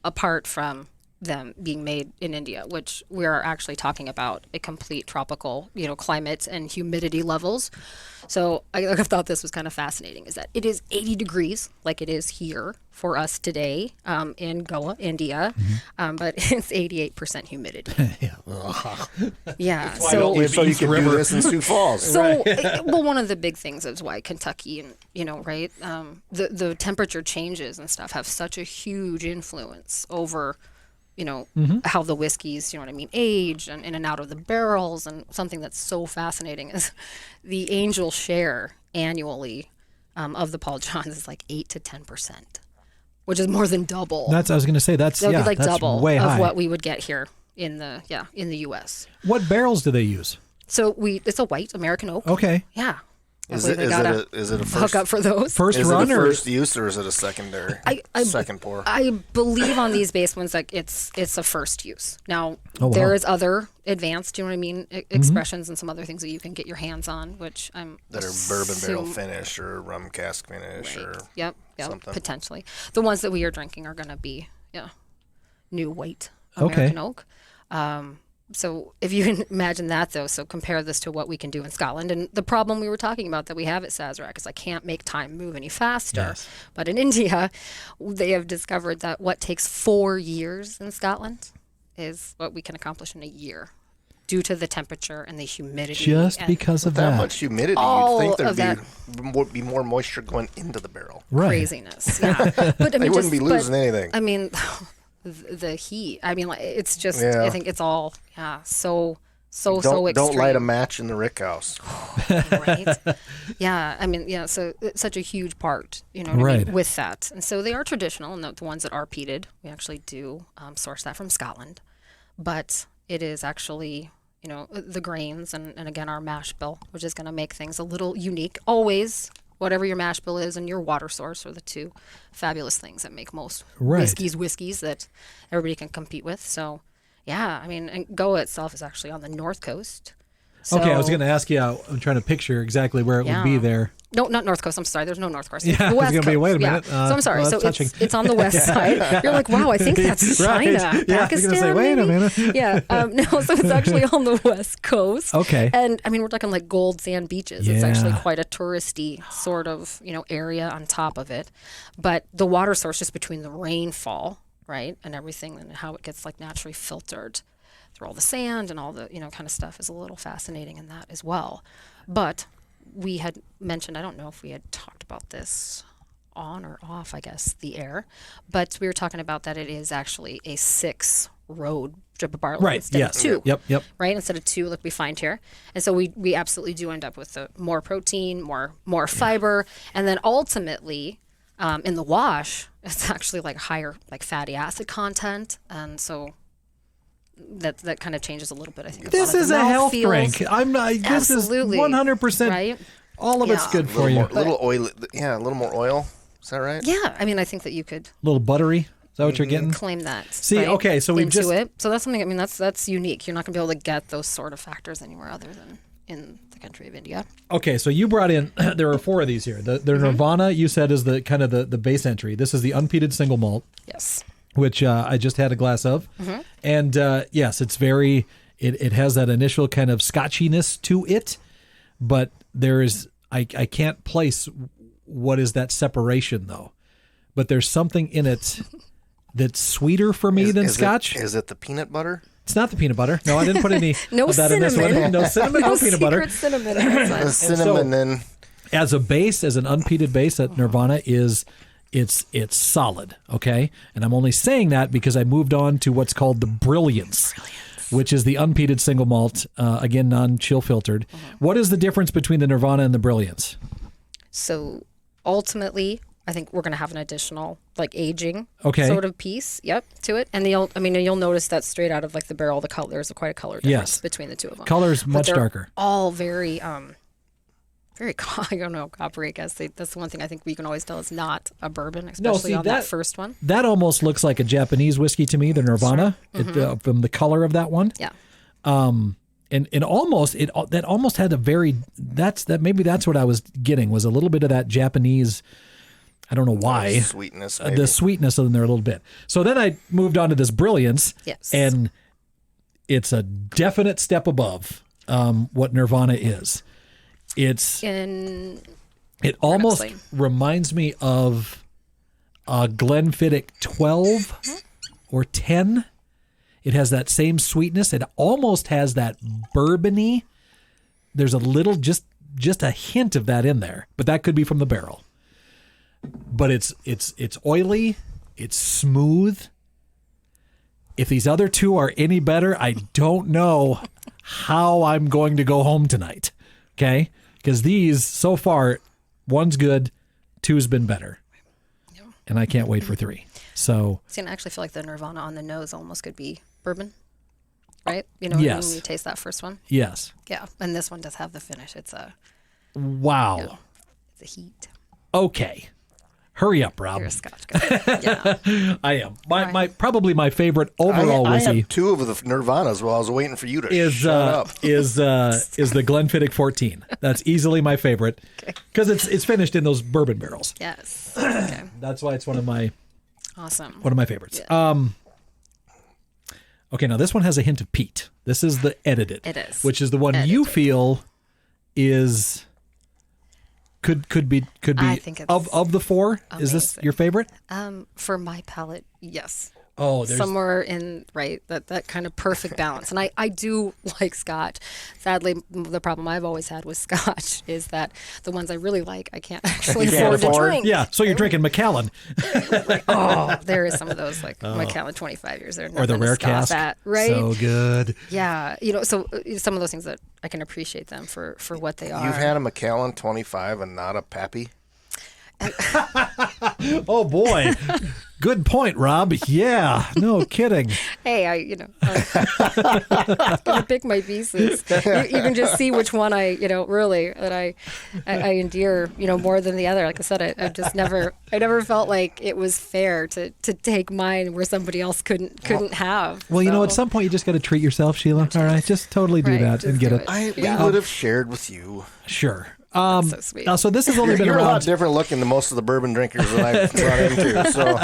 apart from them being made in India, which we are actually talking about a complete tropical, climate and humidity levels. So I thought this was kind of fascinating, is that it is 80 degrees like it is here for us today in Goa, India, but it's 88% humidity. Yeah. so you can do this in Sioux Falls. So, well, one of the big things is why Kentucky and, right, the temperature changes and stuff have such a huge influence over, how the whiskeys, age and in and out of the barrels. And something that's so fascinating is the angel share annually of the Paul Johns is like 8 to 10%, which is more than double. I was going to say that's That would be like that's double way of high. what we would get here in the U.S. What barrels do they use? So it's a white American oak. Okay. Yeah. Is Hopefully it they got a a hook first up for those? First is it a run or first use or is it a secondary second pour? I believe on these base ones, like it's a first use. Now wow. there is other advanced, expressions and some other things that you can get your hands on, which I'm That are bourbon barrel finish or rum cask finish right. or Yep, something. potentially. The ones that we are drinking are going to be new white Okay. American oak. So if you can imagine that, though, so compare this to what we can do in Scotland. And the problem we were talking about that we have at Sazerac is I can't make time move any faster. Yes. But in India, they have discovered that what takes 4 years in Scotland is what we can accomplish in a year due to the temperature and the humidity. just and because of that that. much humidity, All you'd think of there'd be more moisture going into the barrel. Right. craziness. Yeah. But I They mean, wouldn't be losing anything. I mean, the heat. I mean, like, it's just. Yeah. I think it's all. Yeah. So Don't extreme. light a match in the rick house. Right. Yeah. I mean, yeah. So it's such a huge part, what I Right. mean, with that. And so they are traditional, and the ones that are peated, we actually do source that from Scotland. but it is actually, the grains and again, our mash bill, which is going to make things a little unique. Always, whatever your mash bill is and your water source are the two fabulous things that make most whiskeys that everybody can compete with. So, yeah, I mean, and Goa itself is actually on the north coast. So, okay, I was going to ask you. I'm trying to picture exactly where it would be there. No, not North Coast. I'm sorry. There's no North Coast. Yeah, the West it's going to be, wait a minute. Yeah. So I'm sorry. Well, so it's on the west side. You're like, wow, I think that's China. Right. Yeah, Pakistan, say, wait maybe? a minute. Yeah. No, so it's actually on the West Coast. Okay. And I mean, we're talking like gold sand beaches. Yeah. It's actually quite a touristy sort of, area on top of it. But the water source just between the rainfall, right, and everything and how it gets like naturally filtered through all the sand and all the, kind of stuff is a little fascinating in that as well. But we had mentioned, I don't know if we had talked about this on or off, I guess, the air, but we were talking about that it is actually a 6-road strip of barley instead of 2. Yep. Right, instead of 2 like we find here. And so we absolutely do end up with more protein, more fiber, and then ultimately in the wash, it's actually like higher like fatty acid content, and so that kind of changes a little bit. I think this is a health drink. I'm not. This Absolutely. is 100%. Right? All of it's good for you. A little oil. Yeah, a little more oil. Is that right? Yeah, I mean, I think that you could A little buttery. Is that what you're getting? claim that. See, right, okay, so we into just it. So that's something. I mean, that's unique. You're not going to be able to get those sort of factors anywhere other than in the country of India. Okay, so you brought in. There are 4 of these here. The Nirvana you said is the kind of the base entry. This is the unpeated single malt. Yes. Which I just had a glass of. And yes, it's very, it has that initial kind of scotchiness to it, but there is, I can't place what is that separation though. But there's something in it that's sweeter for me than scotch. Is it the peanut butter? It's not the peanut butter. No, I didn't put any No of that in this cinnamon. one. No cinnamon, no peanut butter. Cinnamon. The cinnamon and As a base, as an unpeated base, that Nirvana is it's solid, okay? And I'm only saying that because I moved on to what's called the Brilliance, which is the unpeated single malt, again, non-chill filtered. What is the difference between the Nirvana and the Brilliance? So ultimately, I think we're going to have an additional like aging sort of piece, to it. And you'll notice that straight out of like the barrel, the color, there's quite a color difference between the two of them. Color's much darker. All very, very, I don't know, coppery, I guess. That's the one thing I think we can always tell is not a bourbon, especially on that first one. That almost looks like a Japanese whiskey to me, the Nirvana, from the color of that one. Yeah. And almost that almost had a very maybe that's what I was getting was a little bit of that Japanese. I don't know why sweetness. The sweetness in there a little bit. So then I moved on to this Brilliance. Yes. And it's a definite step above what Nirvana is. It almost reminds me of a Glenfiddich 12 or 10. It has that same sweetness. It almost has that bourbony. There's a little, just a hint of that in there, but that could be from the barrel. But it's oily. It's smooth. If these other two are any better, I don't know how I'm going to go home tonight. Okay? Because these, so far, one's good, two's been better. Yeah. And I can't wait for 3. So. See, and I actually feel like the Nirvana on the nose almost could be bourbon. Right? You know what I mean when you taste that first one? Yes. Yeah. And this one does have the finish. It's a. Wow. It's a heat. Okay. Hurry up, Rob. You're a Scotch guy. Yeah. I am. Probably my favorite overall whiskey. I had 2 of the Nirvanas while I was waiting for you to shut up. Is the Glenfiddich 14. That's easily my favorite because it's finished in those bourbon barrels. Yes. Okay. That's why it's one of my favorites. Yeah. Okay, now this one has a hint of peat. This is the edited. It is. Which is the one you feel is could be I think of the 4. Amazing. Is this your favorite? For my palate, yes. Oh, there's somewhere in that kind of perfect balance. And I do like Scotch. Sadly, the problem I've always had with Scotch is that the ones I really like, I can't actually afford to drink. Yeah, so you're drinking Macallan. There is some of those like Macallan 25 years there. Or the rare cask. Right? So good. Yeah, so some of those things that I can appreciate them for what they are. You've had a Macallan 25 and not a Pappy? Oh boy. Good point, Rob. Yeah, no kidding. Hey, I'm gonna pick my pieces. You can just see which one I endear, more than the other. Like I said, I never felt like it was fair to take mine where somebody else couldn't have. Well, at some point you just got to treat yourself, Sheila. All right, just totally do that and get it. We would have shared with you. Sure. So sweet. So this has only been You're around. a lot different looking than most of the bourbon drinkers that I've brought into. So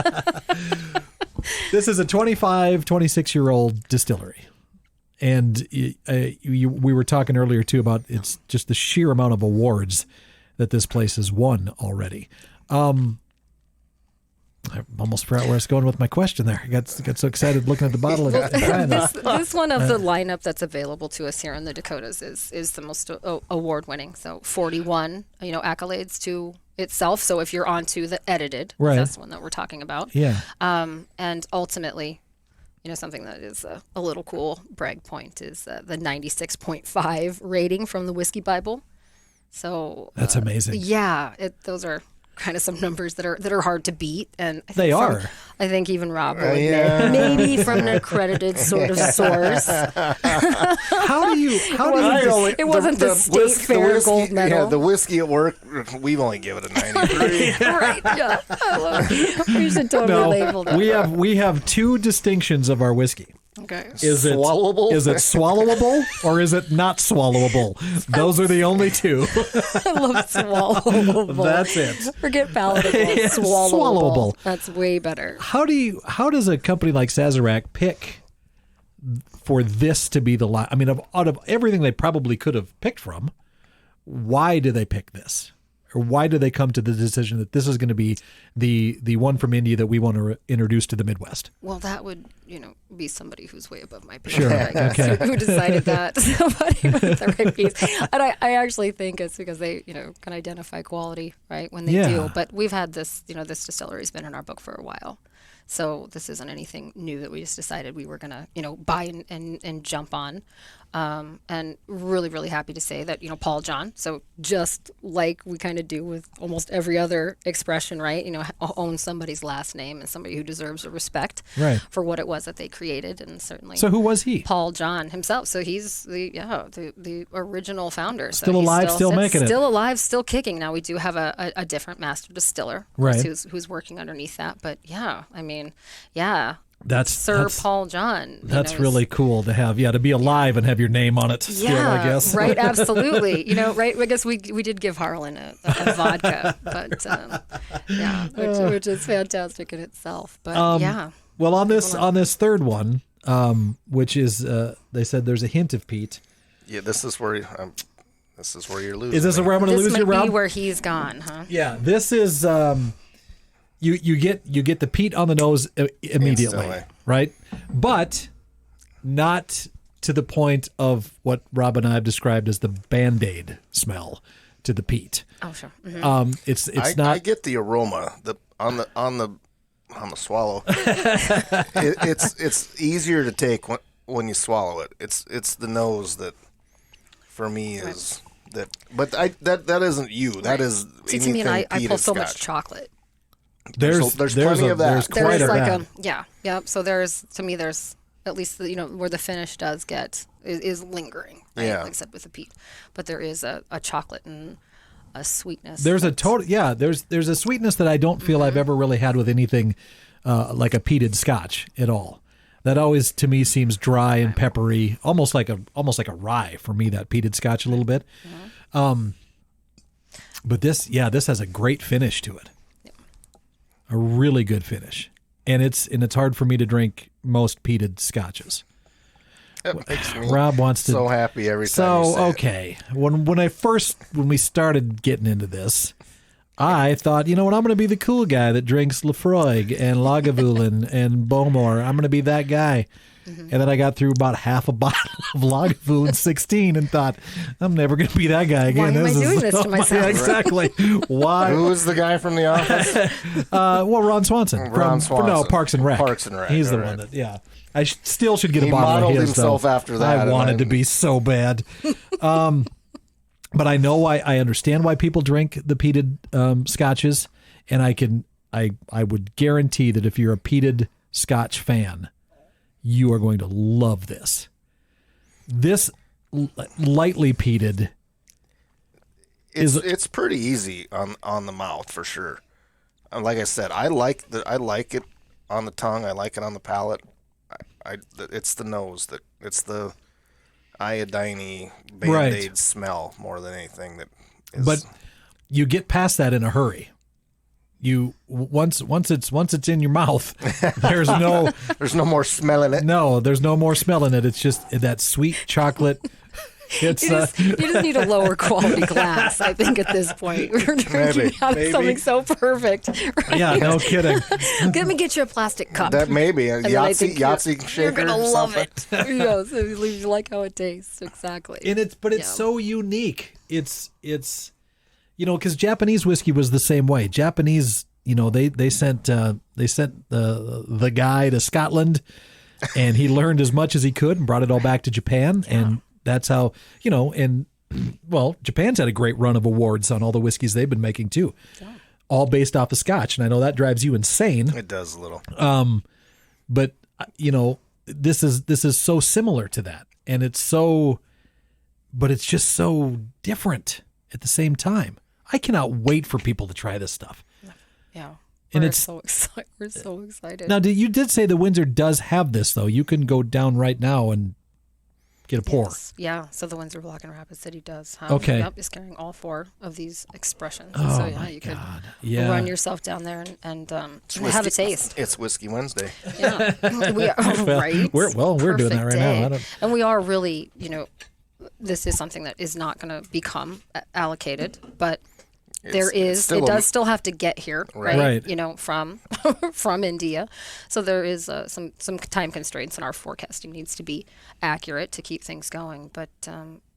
This is a 26-year-old distillery. And we were talking earlier, too, about it's just the sheer amount of awards that this place has won already. I almost forgot where I was going with my question there. I got so excited looking at the bottle. This one of the lineup that's available to us here in the Dakotas is the most award-winning. So 41, accolades to itself. So if you're onto the edited, right, that's the one that we're talking about. Yeah. And ultimately, something that is a little cool brag point is the 96.5 rating from the Whiskey Bible. So that's amazing. Yeah, those are kind of some numbers that are hard to beat, and I think even Rob will admit, maybe from an accredited sort of source. It wasn't the State Fair whiskey, gold medal. Yeah, the whiskey at work, we've only given it a 93. Right? Yeah, I love it. We should totally label that. We have two distinctions of our whiskey. Okay. Is it swallowable? Is it swallowable or is it not swallowable? Those are the only two. I love swallowable. That's it. Forget palatable. Yeah, swallowable. That's way better. How does a company like Sazerac pick for this to be the line? I mean, out of everything they probably could have picked from, why do they pick this? Or why do they come to the decision that this is going to be the one from India that we want to introduce to the Midwest? Well, that would, be somebody who's way above my pay. Sure. I guess, Okay. who decided that? Somebody with the right piece. And I actually think it's because they, can identify quality, right, when they do. But we've had this, this distillery's been in our book for a while. So this isn't anything new that we just decided we were going to, buy and jump on. And really, really happy to say that, Paul John, so just like we kind of do with almost every other expression, right? Own somebody's last name and somebody who deserves a respect for what it was that they created. And certainly. So who was he? Paul John himself. So he's the original founder. Still alive, still making it. Still alive, still kicking. Now we do have a different master distiller, right, who's working underneath that. But that's Paul John. That's really cool to have, to be alive and have your name on it still, I guess. Right, absolutely. Right, I guess we did give Harlan a vodka, but which is fantastic in itself. But Well, on this third one, which is they said there's a hint of peat. Yeah, this is where you're losing. Is this where I'm going to lose you, Rob? This might be where he's gone, huh? Yeah, this is you get the peat on the nose immediately, instantly, right? But not to the point of what Rob and I have described as the Band-Aid smell to the peat. Oh, sure. Mm-hmm. It's not. I get the aroma on the swallow. It's easier to take when you swallow it. It's the nose that for me is that. But that isn't you. Right. That is to me, and I pull so much chocolate. There's plenty of that. There's quite a that. Yeah. So there's at least where the finish does get is lingering. Right? Yeah. Like I said with the peat, but there is a chocolate and a sweetness. There's there's a sweetness that I don't feel I've ever really had with anything like a peated Scotch at all. That always to me seems dry and peppery, almost like a rye for me. That peated Scotch a little bit. Mm-hmm. But this has a great finish to it. A really good finish, and it's hard for me to drink most peated Scotches. It makes me Rob wants to so happy every time. So okay, when we started getting into this, I thought, I'm going to be the cool guy that drinks Lafroig and Lagavulin and Bowmore. I'm going to be that guy. Mm-hmm. And then I got through about half a bottle of Lagavulin 16 and thought, I'm never going to be that guy again. Why am I doing this to myself? Yeah, exactly. Why? Who's the guy from The Office? Ron Swanson. No, Parks and Rec. Parks and Rec. He's the one that, I still should get a bottle of his. He modeled himself after that. I wanted to be so bad. But I know I understand why people drink the peated scotches, And I would guarantee that if you're a peated Scotch fan, you are going to love this. This lightly peated it's pretty easy on the mouth for sure. Like I said, I like it on the tongue. I like it on the palate. It's the nose it's the iodine Band-Aid smell more than anything that is. But you get past that in a hurry. You once it's in your mouth, there's no more smell in it. No, there's no more smell in it. It's just that sweet chocolate. It's you just need a lower quality glass, I think, at this point. We're drinking out of something so perfect. Right? Yeah, no kidding. Let me get you a plastic cup. That maybe a Yahtzee shaker. You're gonna love something. it. Yes, you like how it tastes exactly. And it's so unique. It's because Japanese whiskey was the same way. Japanese, they sent the guy to Scotland, and he learned as much as he could and brought it all back to Japan, and that's how Japan's had a great run of awards on all the whiskeys they've been making too, all based off of Scotch, and I know that drives you insane. It does a little. But this is so similar to that, and it's just so different at the same time. I cannot wait for people to try this stuff. Yeah. And we're so excited. Now, you did say the Windsor does have this, though. You can go down right now and get a pour. Yes. Yeah, so the Windsor Black and Rapid City does have. Okay. Yep, is carrying all 4 of these expressions. Oh, so, my you God. could run yourself down there and have a taste. It's Whiskey Wednesday. Yeah. We are, right? We're doing that right now. And we are really, this is something that is not going to become allocated, but it does still have to get here, right? From India. So there is some time constraints, and our forecasting needs to be accurate to keep things going. But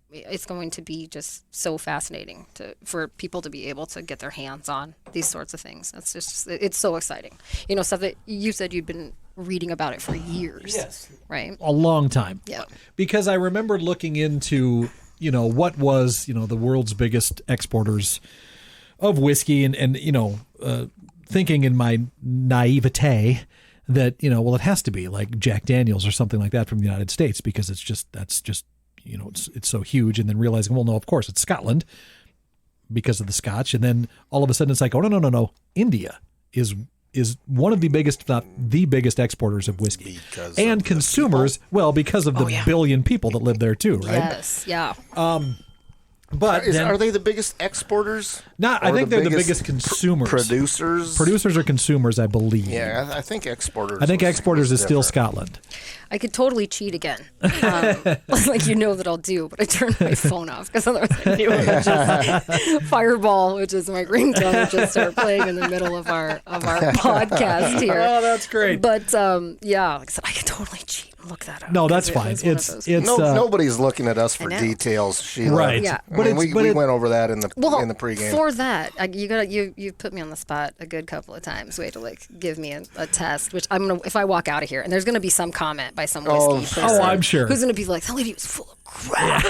it's going to be just so fascinating for people to be able to get their hands on these sorts of things. It's so exciting. Stuff that you said you'd been reading about it for years. Yes. Right? A long time. Yeah. Because I remember looking into, what was, the world's biggest exporters of whiskey and thinking in my naivete that, it has to be like Jack Daniels or something like that from the United States, because that's just it's so huge. And then realizing, well, no, of course it's Scotland because of the Scotch. And then all of a sudden it's like, oh, no. India is one of the biggest, if not the biggest exporters of whiskey and consumers. Well, because of the billion people that live there too, right? Yes. Yeah. But are they the biggest exporters? No, I think they're the biggest consumers. Producers or consumers, I believe. Yeah, I think exporters. I think exporters is still Scotland. I could totally cheat again, that I'll do, but I turned my phone off because otherwise I knew it would just Fireball, which is my ringtone, would just start playing in the middle of our podcast here. Oh, that's great. But like I said, I could totally cheat and look that up. No, that's fine. Nobody's looking at us for details, Sheila. Right. Yeah. We went over that in the pregame. For that, you put me on the spot a good couple of times. We had to give me a test, which I'm gonna, if I walk out of here, and there's gonna be some comment by some whiskey person. Oh, I'm sure. Who's gonna be like, that lady was full of crap.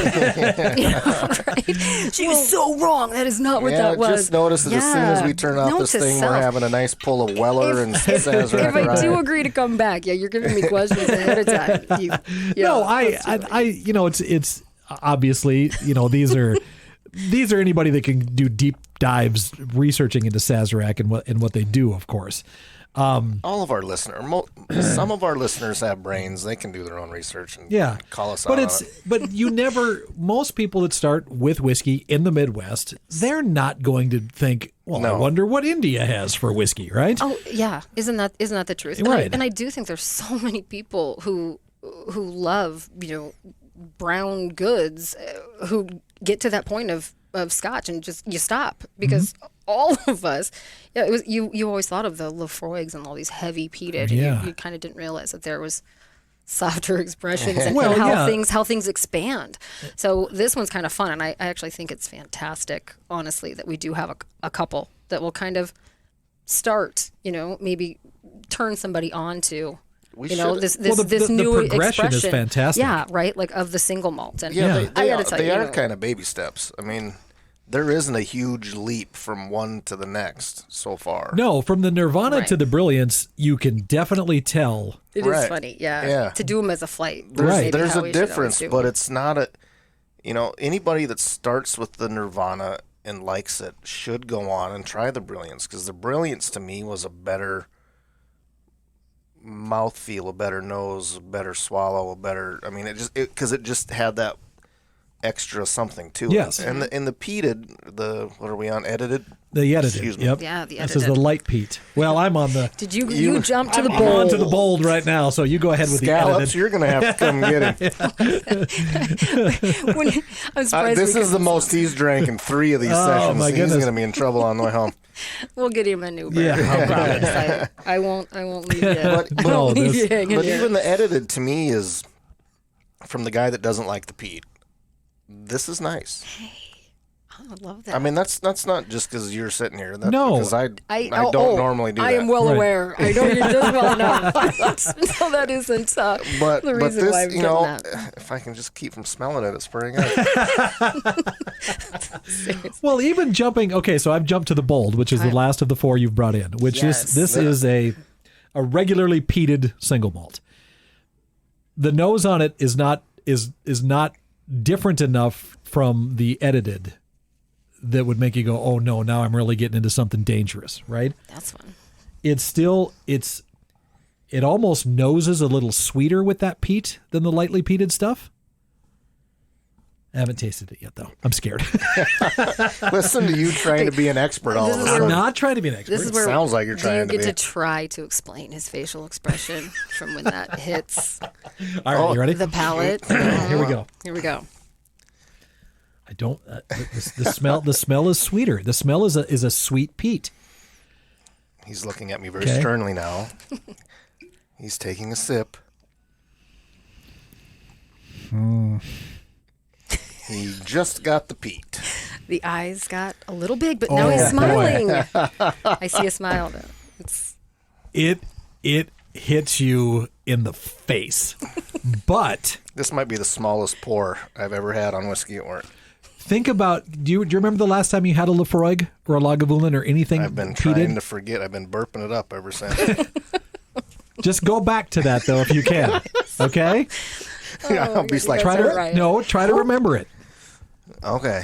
Right? She was so wrong. That is not what that was. Just notice that as soon as we turn off this thing, we're having a nice pull of Weller and Sazerac. If I do agree to come back, you're giving me questions ahead of time. It's obviously, these are anybody that can do deep dives researching into Sazerac and what they do, of course. All of our listeners, some of our listeners have brains. They can do their own research and call us out on it. But most people that start with whiskey in the Midwest, they're not going to think, I wonder what India has for whiskey, right? Oh, yeah. Isn't that the truth? Right. And I do think there's so many people who love, brown goods, who get to that point of Scotch and just you stop because all of us, it was you always thought of the Lafroigs and all these heavy peated. Yeah. You kind of didn't realize that there was softer expressions and how things expand. So this one's kind of fun, and I actually think it's fantastic, honestly, that we do have a couple that will kind of start, maybe turn somebody on to. This new progression expression is fantastic. Yeah, right. Like of the single malt, and I got to tell you, they are know, kind of baby steps. I mean, there isn't a huge leap from one to the next so far. No, from the Nirvana to the Brilliance, you can definitely tell. It is funny, yeah. To do them as a flight. There's a difference, but it's not a, anybody that starts with the Nirvana and likes it should go on and try the Brilliance, because the Brilliance to me was a better mouthfeel, a better nose, a better swallow, because it just had that extra something to it. Yes. And the peated, what are we on? Edited? The edited. Excuse me. Yep. Yeah, the This edited. is the light peat. Well, I'm on the. Did you jump to the I'm bowl? on to the bold right now, so you go ahead with Scallops, the edited. you're going to have to come get him. I'm surprised This is the most he's drank in 3 of these sessions. my He's goodness. going to be in trouble on the way home. We'll get him an Uber. Yeah. I promise. I won't leave you. I no, won't leave this- you hanging But here. even the edited to me is from the guy that doesn't like the peat. This is nice. I love that. I mean, that's not just because you're sitting here. That's No. because I don't normally do that. I am well Right. aware. I know you just well enough. So that isn't But the reason this, why I'm getting that. if I can just keep from smelling it, it's pretty good. Well, even jumping. Okay, so I've jumped to the bold, which is the last of the 4 you've brought in. Which Yes. this is a regularly peated single malt. The nose on it is not different enough from the edited that would make you go, oh no, now I'm really getting into something dangerous, right? That's fun. It almost noses a little sweeter with that peat than the lightly peated stuff. I haven't tasted it yet, though. I'm scared. Listen to you trying to be an expert all of a This is sudden. I'm not trying to be an expert. This is where sounds like you're trying do you to get be. to try to explain his facial expression from when that hits All right, you ready? the palate? Here we go. Here we go. I don't. The smell. The smell is sweeter. The smell is a sweet peat. He's looking at me very Okay. sternly now. He's taking a sip. He just got the peat. The eyes got a little big, but now he's smiling. I see a smile though. It's It hits you in the face, but This might be the smallest pour I've ever had on whiskey at work. think about. Do you remember the last time you had a Lafroig or a Lagavulin or anything I've been peated? trying to forget. I've been burping it up ever since. Just go back to that though if you can. Okay. I'll be like, Try to right. try to remember it. okay.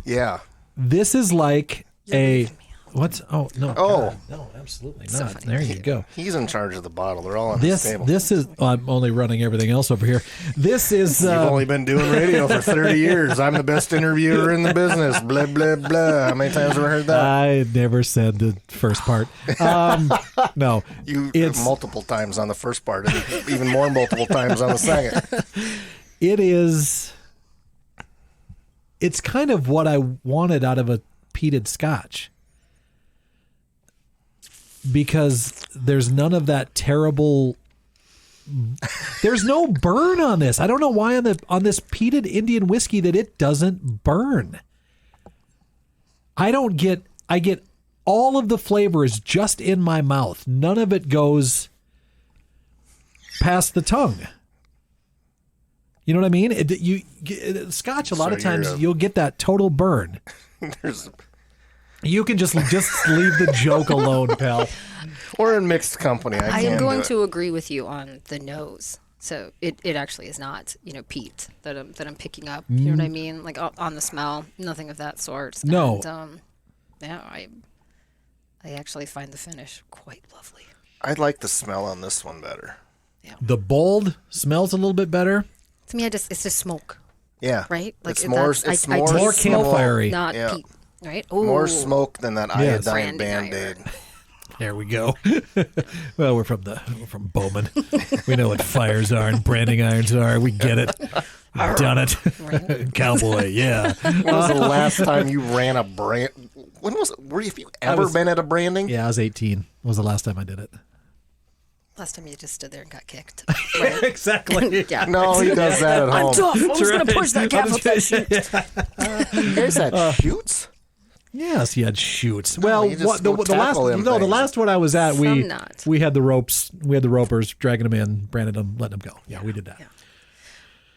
Yeah. This is like a what's oh no Oh. God, no, absolutely not. There you go. He's in charge of the bottle. They're all on his table. This is I'm only running everything else over here. This is You've only been doing radio for 30 years. I'm the best interviewer in the business. Blah, blah, blah. How many times have I heard that? I never said the first part. No, it's Multiple times on the first part, and even more multiple times on the second. it is. It's kind of what I wanted out of a peated Scotch, because there's none of that terrible. There's no burn on this. I don't know why on this peated Indian whiskey that it doesn't burn. I get all of the flavors just in my mouth. None of it goes past the tongue. You know what I mean? Scotch, a lot of So times you're a- you'll get that total burn. There's, You can just leave the joke alone, pal. we're in mixed company. I am can going do it. to agree with you on the nose. So it actually is not, peat that I'm picking up. You know what I mean? Like on the smell, nothing of that sort. No. And, yeah, I actually find the finish quite lovely. I like the smell on this one better. The bold smells a little bit better. To me, it's just smoke, Yeah. right? Like it's more, that's- it's I more, taste More smoke, campfire-y. not Yeah. peat, right? more Ooh. smoke than that Yes. iodine Branding Band-Aid. iron. There we go. Well, we're from Bowman. We know what fires are and branding irons are. We get it. We've done it. Cowboy, yeah. When was the last time you ran a brand? When was it? Have you ever been at a branding? Yeah, I was 18. Was the last time I did it. Last time you just stood there and got kicked. Exactly. Yeah. No, he does that at I'm home. tough. I was going to push that cap up that shit. There's that shoots. Yes, you had shoots. Well, you just the go last tackle them the things. last one I was at, Some not. we had the ropes. We had the ropers dragging them in, branded them, letting them go. Yeah, we did that. Yeah.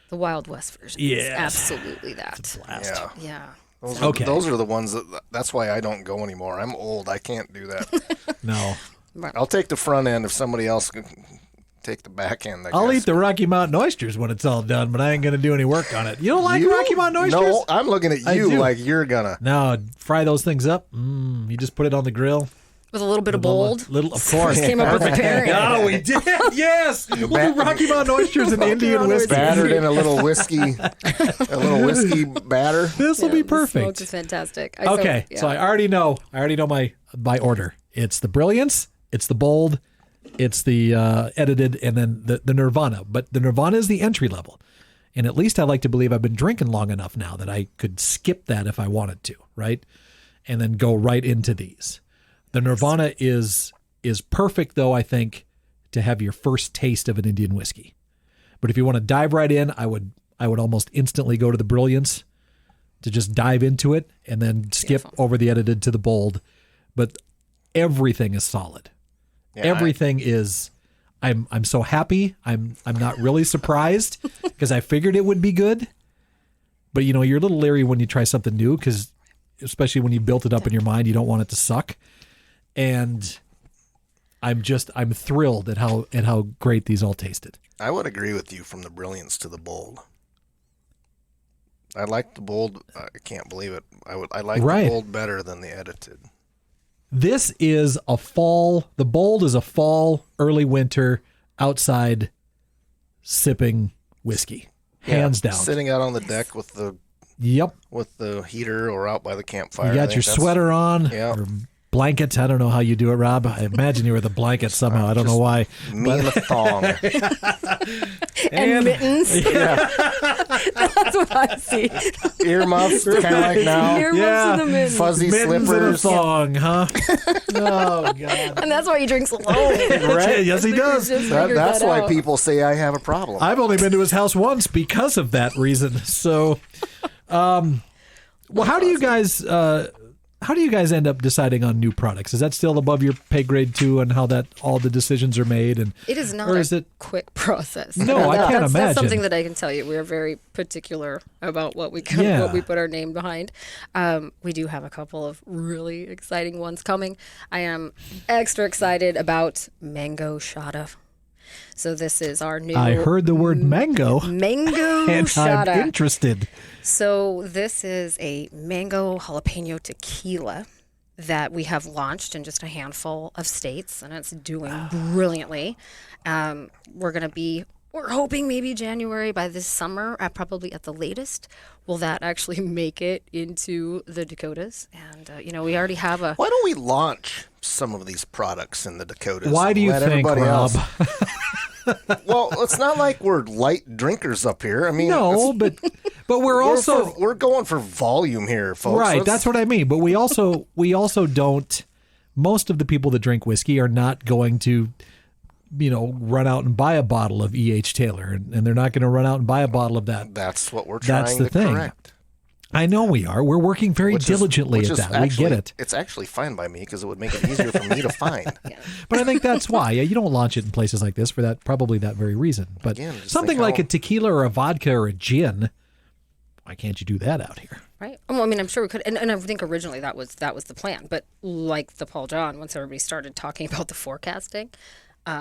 The Wild West version is Yes. absolutely that. Blast. Yeah. Yeah. Those are the ones that's why I don't go anymore. I'm old. I can't do that. No. I'll take the front end if somebody else can take the back end. I'll eat the Rocky Mountain oysters when it's all done, but I ain't going to do any work on it. You don't like Rocky Mountain oysters? No, I'm looking at you like you're going to. No, fry those things up. You just put it on the grill. With a little bit of bold. Of course. Came up with a pairing. No, we did. Yes. We'll do Rocky Mountain oysters and Indian whiskey. Battered in a little whiskey batter. This will be perfect. Smoke is fantastic. So I already know my order. It's the Brilliance, it's the Bold, it's the Edited, and then the Nirvana. But the Nirvana is the entry level. And at least I like to believe I've been drinking long enough now that I could skip that if I wanted to, right? And then go right into these. The Nirvana is perfect, though, I think, to have your first taste of an Indian whiskey. But if you want to dive right in, I would almost instantly go to the Brilliance to just dive into it and then skip over the Edited to the Bold. But everything is solid. Yeah, everything is. I'm so happy. I'm not really surprised because I figured it would be good. But you're a little leery when you try something new because, especially when you built it up in your mind, you don't want it to suck. And I'm thrilled at how great these all tasted. I would agree with you from the Brilliance to the Bold. I like the Bold. I can't believe it. I like the Bold better than the Edited. This is a fall. The Bold is a fall, early winter, outside sipping whiskey, hands down. Sitting out on the deck with the heater or out by the campfire. You got your sweater on. Yeah. Blankets. I don't know how you do it, Rob. I imagine you were the blanket somehow. I don't know why. Me and a thong. and mittens. Yeah. That's what I see. Earmuffs, kind of like now. Earmuffs and the mittens. Fuzzy mittens slippers. And a thong, huh? Oh, God. And that's why he drinks alone. Right? Yes, he does. That's why people say I have a problem. I've only been to his house once because of that reason. So, well, how do you guys... How do you guys end up deciding on new products? Is that still above your pay grade too, and how that all the decisions are made? And it is not a quick process. No, I can't imagine. That's something that I can tell you. We are very particular about what we put our name behind. We do have a couple of really exciting ones coming. I am extra excited about Mango Shada. So this is our new... I heard the word mango. Mango and Shada. I'm interested. So this is a mango jalapeno tequila that we have launched in just a handful of states, and it's doing brilliantly. We're hoping maybe January by this summer, probably at the latest, will that actually make it into the Dakotas? And, we already have a... Why don't we launch some of these products in the Dakotas? Why do you think, Rob? Well, it's not like we're light drinkers up here. I mean, no, but we're going for volume here, folks. Right, that's what I mean. But we also don't. Most of the people that drink whiskey are not going to, run out and buy a bottle of E.H. Taylor, and they're not going to run out and buy a bottle of that. That's what we're trying to correct. I know we are. We're working very diligently at that. We get it. It's actually fine by me because it would make it easier for me to find. Yeah. But I think that's why. You don't launch it in places like this for probably that very reason. But something like a tequila or a vodka or a gin, why can't you do that out here? Right. Well, I mean, I'm sure we could. And I think originally that was the plan. But like the Paul John, once everybody started talking about the forecasting, we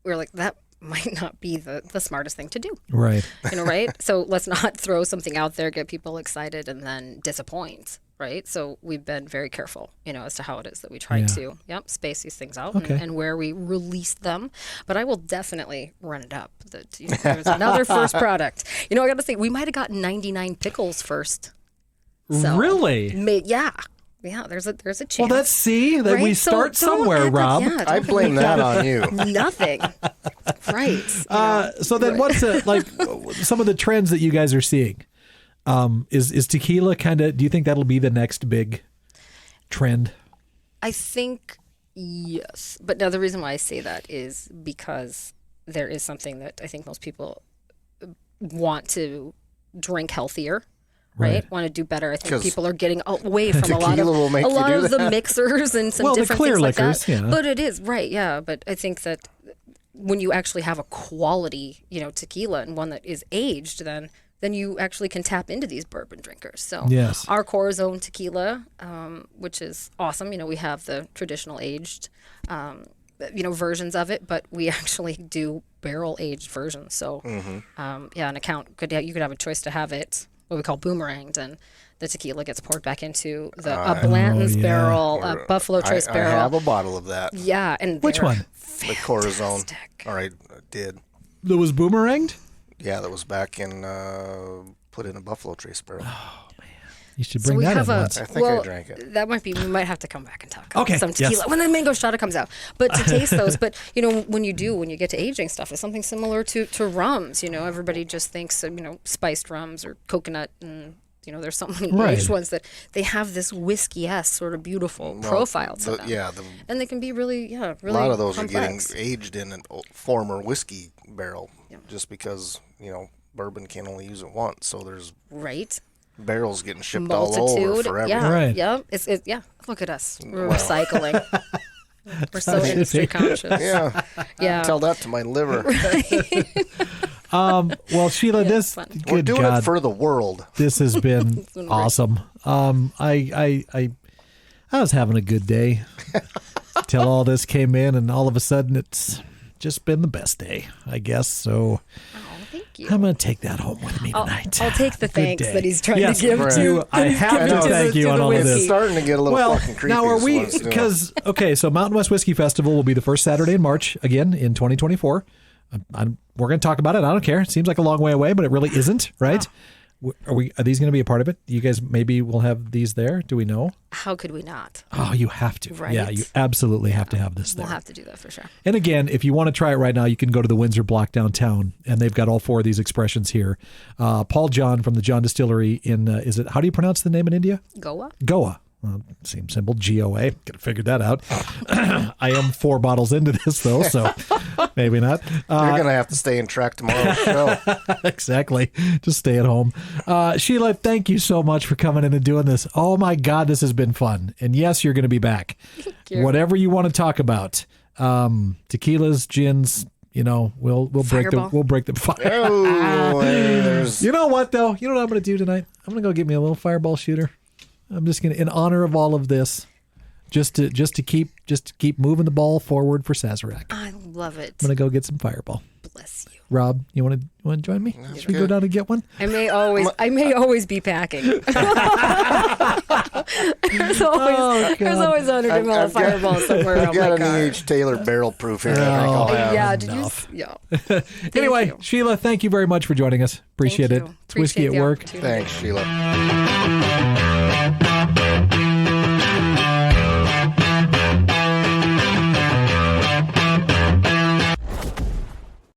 were like, that might not be the smartest thing to do. Right. Right? So let's not throw something out there, get people excited, and then disappoint, right? So we've been very careful, as to how it is that we try to space these things out and where we release them. But I will definitely run it up. That there's another first product. I got to say, we might have gotten 99 pickles first. So, really? Yeah. Yeah, there's a chance. Well, that we start somewhere, Rob. I blame that on you. Nothing. Right. So then what's some of the trends that you guys are seeing? Is tequila do you think that'll be the next big trend? I think yes. But now the reason why I say that is because there is something that I think most people want to drink healthier. Right? Want to do better. I think people are getting away from a lot of the mixers and some different things like that. Yeah. But it is, right, yeah. But I think that when you actually have a quality, tequila and one that is aged, then then you actually can tap into these bourbon drinkers. So Yes. our core zone tequila, which is awesome. We have the traditional aged, versions of it, but we actually do barrel aged versions. So, an account you could have a choice to have it what we call boomeranged, and the tequila gets poured back into a Blanton's barrel, a Buffalo Trace barrel. I have a bottle of that. Yeah, and which one? The Corazon. All right, I did. That was boomeranged? Yeah, that was back in put in a Buffalo Trace barrel. Oh man, you should bring that in once. I think I drank it. That might be. We might have to come back and talk. Okay, Some tequila yes. when the mango shada comes out. But to taste those, but when you get to aging stuff, it's something similar to rums. Everybody just thinks spiced rums or coconut and. There's so many aged ones that they have this whiskey-esque sort of beautiful profile to them. Yeah, and they can be really a lot of those complex. are getting aged in a former whiskey barrel, just because bourbon can only use it once. So there's barrels getting shipped all over forever. Yeah, right. Yeah. Look at us, we're recycling. We're so industry conscious. Yeah, yeah. Tell that to my liver. Well, Sheila, We're doing it for the world. This has been awesome. I was having a good day till all this came in, and all of a sudden it's just been the best day, I guess. So thank you. I'm going to take that home with me tonight. I'll take the thanks that he's trying to give to. I have to thank you on all of It's this. starting to get a little fucking creepy. Now are we? Because so Mountain West Whiskey Festival will be the first Saturday in March again in 2024. We're going to talk about it. I don't care. It seems like a long way away, but it really isn't, right? Are these going to be a part of it? You guys maybe will have these there. Do we know? How could we not? Oh, you have to. Right. Yeah, you absolutely have to have this there. We'll have to do that for sure. And again, if you want to try it right now, you can go to the Windsor Block downtown, and they've got all four of these expressions here. Paul John from the John Distillery in, how do you pronounce the name in India? Goa. Goa. Well, seems simple. GOA. Could have figured that out. I am 4 bottles into this, though, so maybe not. You're going to have to stay in track tomorrow's show. Exactly. Just stay at home. Sheila, thank you so much for coming in and doing this. Oh, my God, this has been fun. And yes, you're going to be back. Thank you. Whatever you want to talk about. Tequilas, gins, we'll break the fire. You know what, though? You know what I'm going to do tonight? I'm going to go get me a little fireball shooter. I'm just going to, in honor of all of this, just to keep moving the ball forward for Sazerac. I love it. I'm going to go get some fireball. Bless you. Rob, you want to join me? Should we go down and get one? I may always be packing. There's always 100 ml of fireball somewhere around I've got my car. an E.H. Taylor barrel proof here. I think I'll have. Yeah. Anyway, Sheila, thank you very much for joining us. Appreciate it. It's Whiskey at Work. Thanks, Sheila.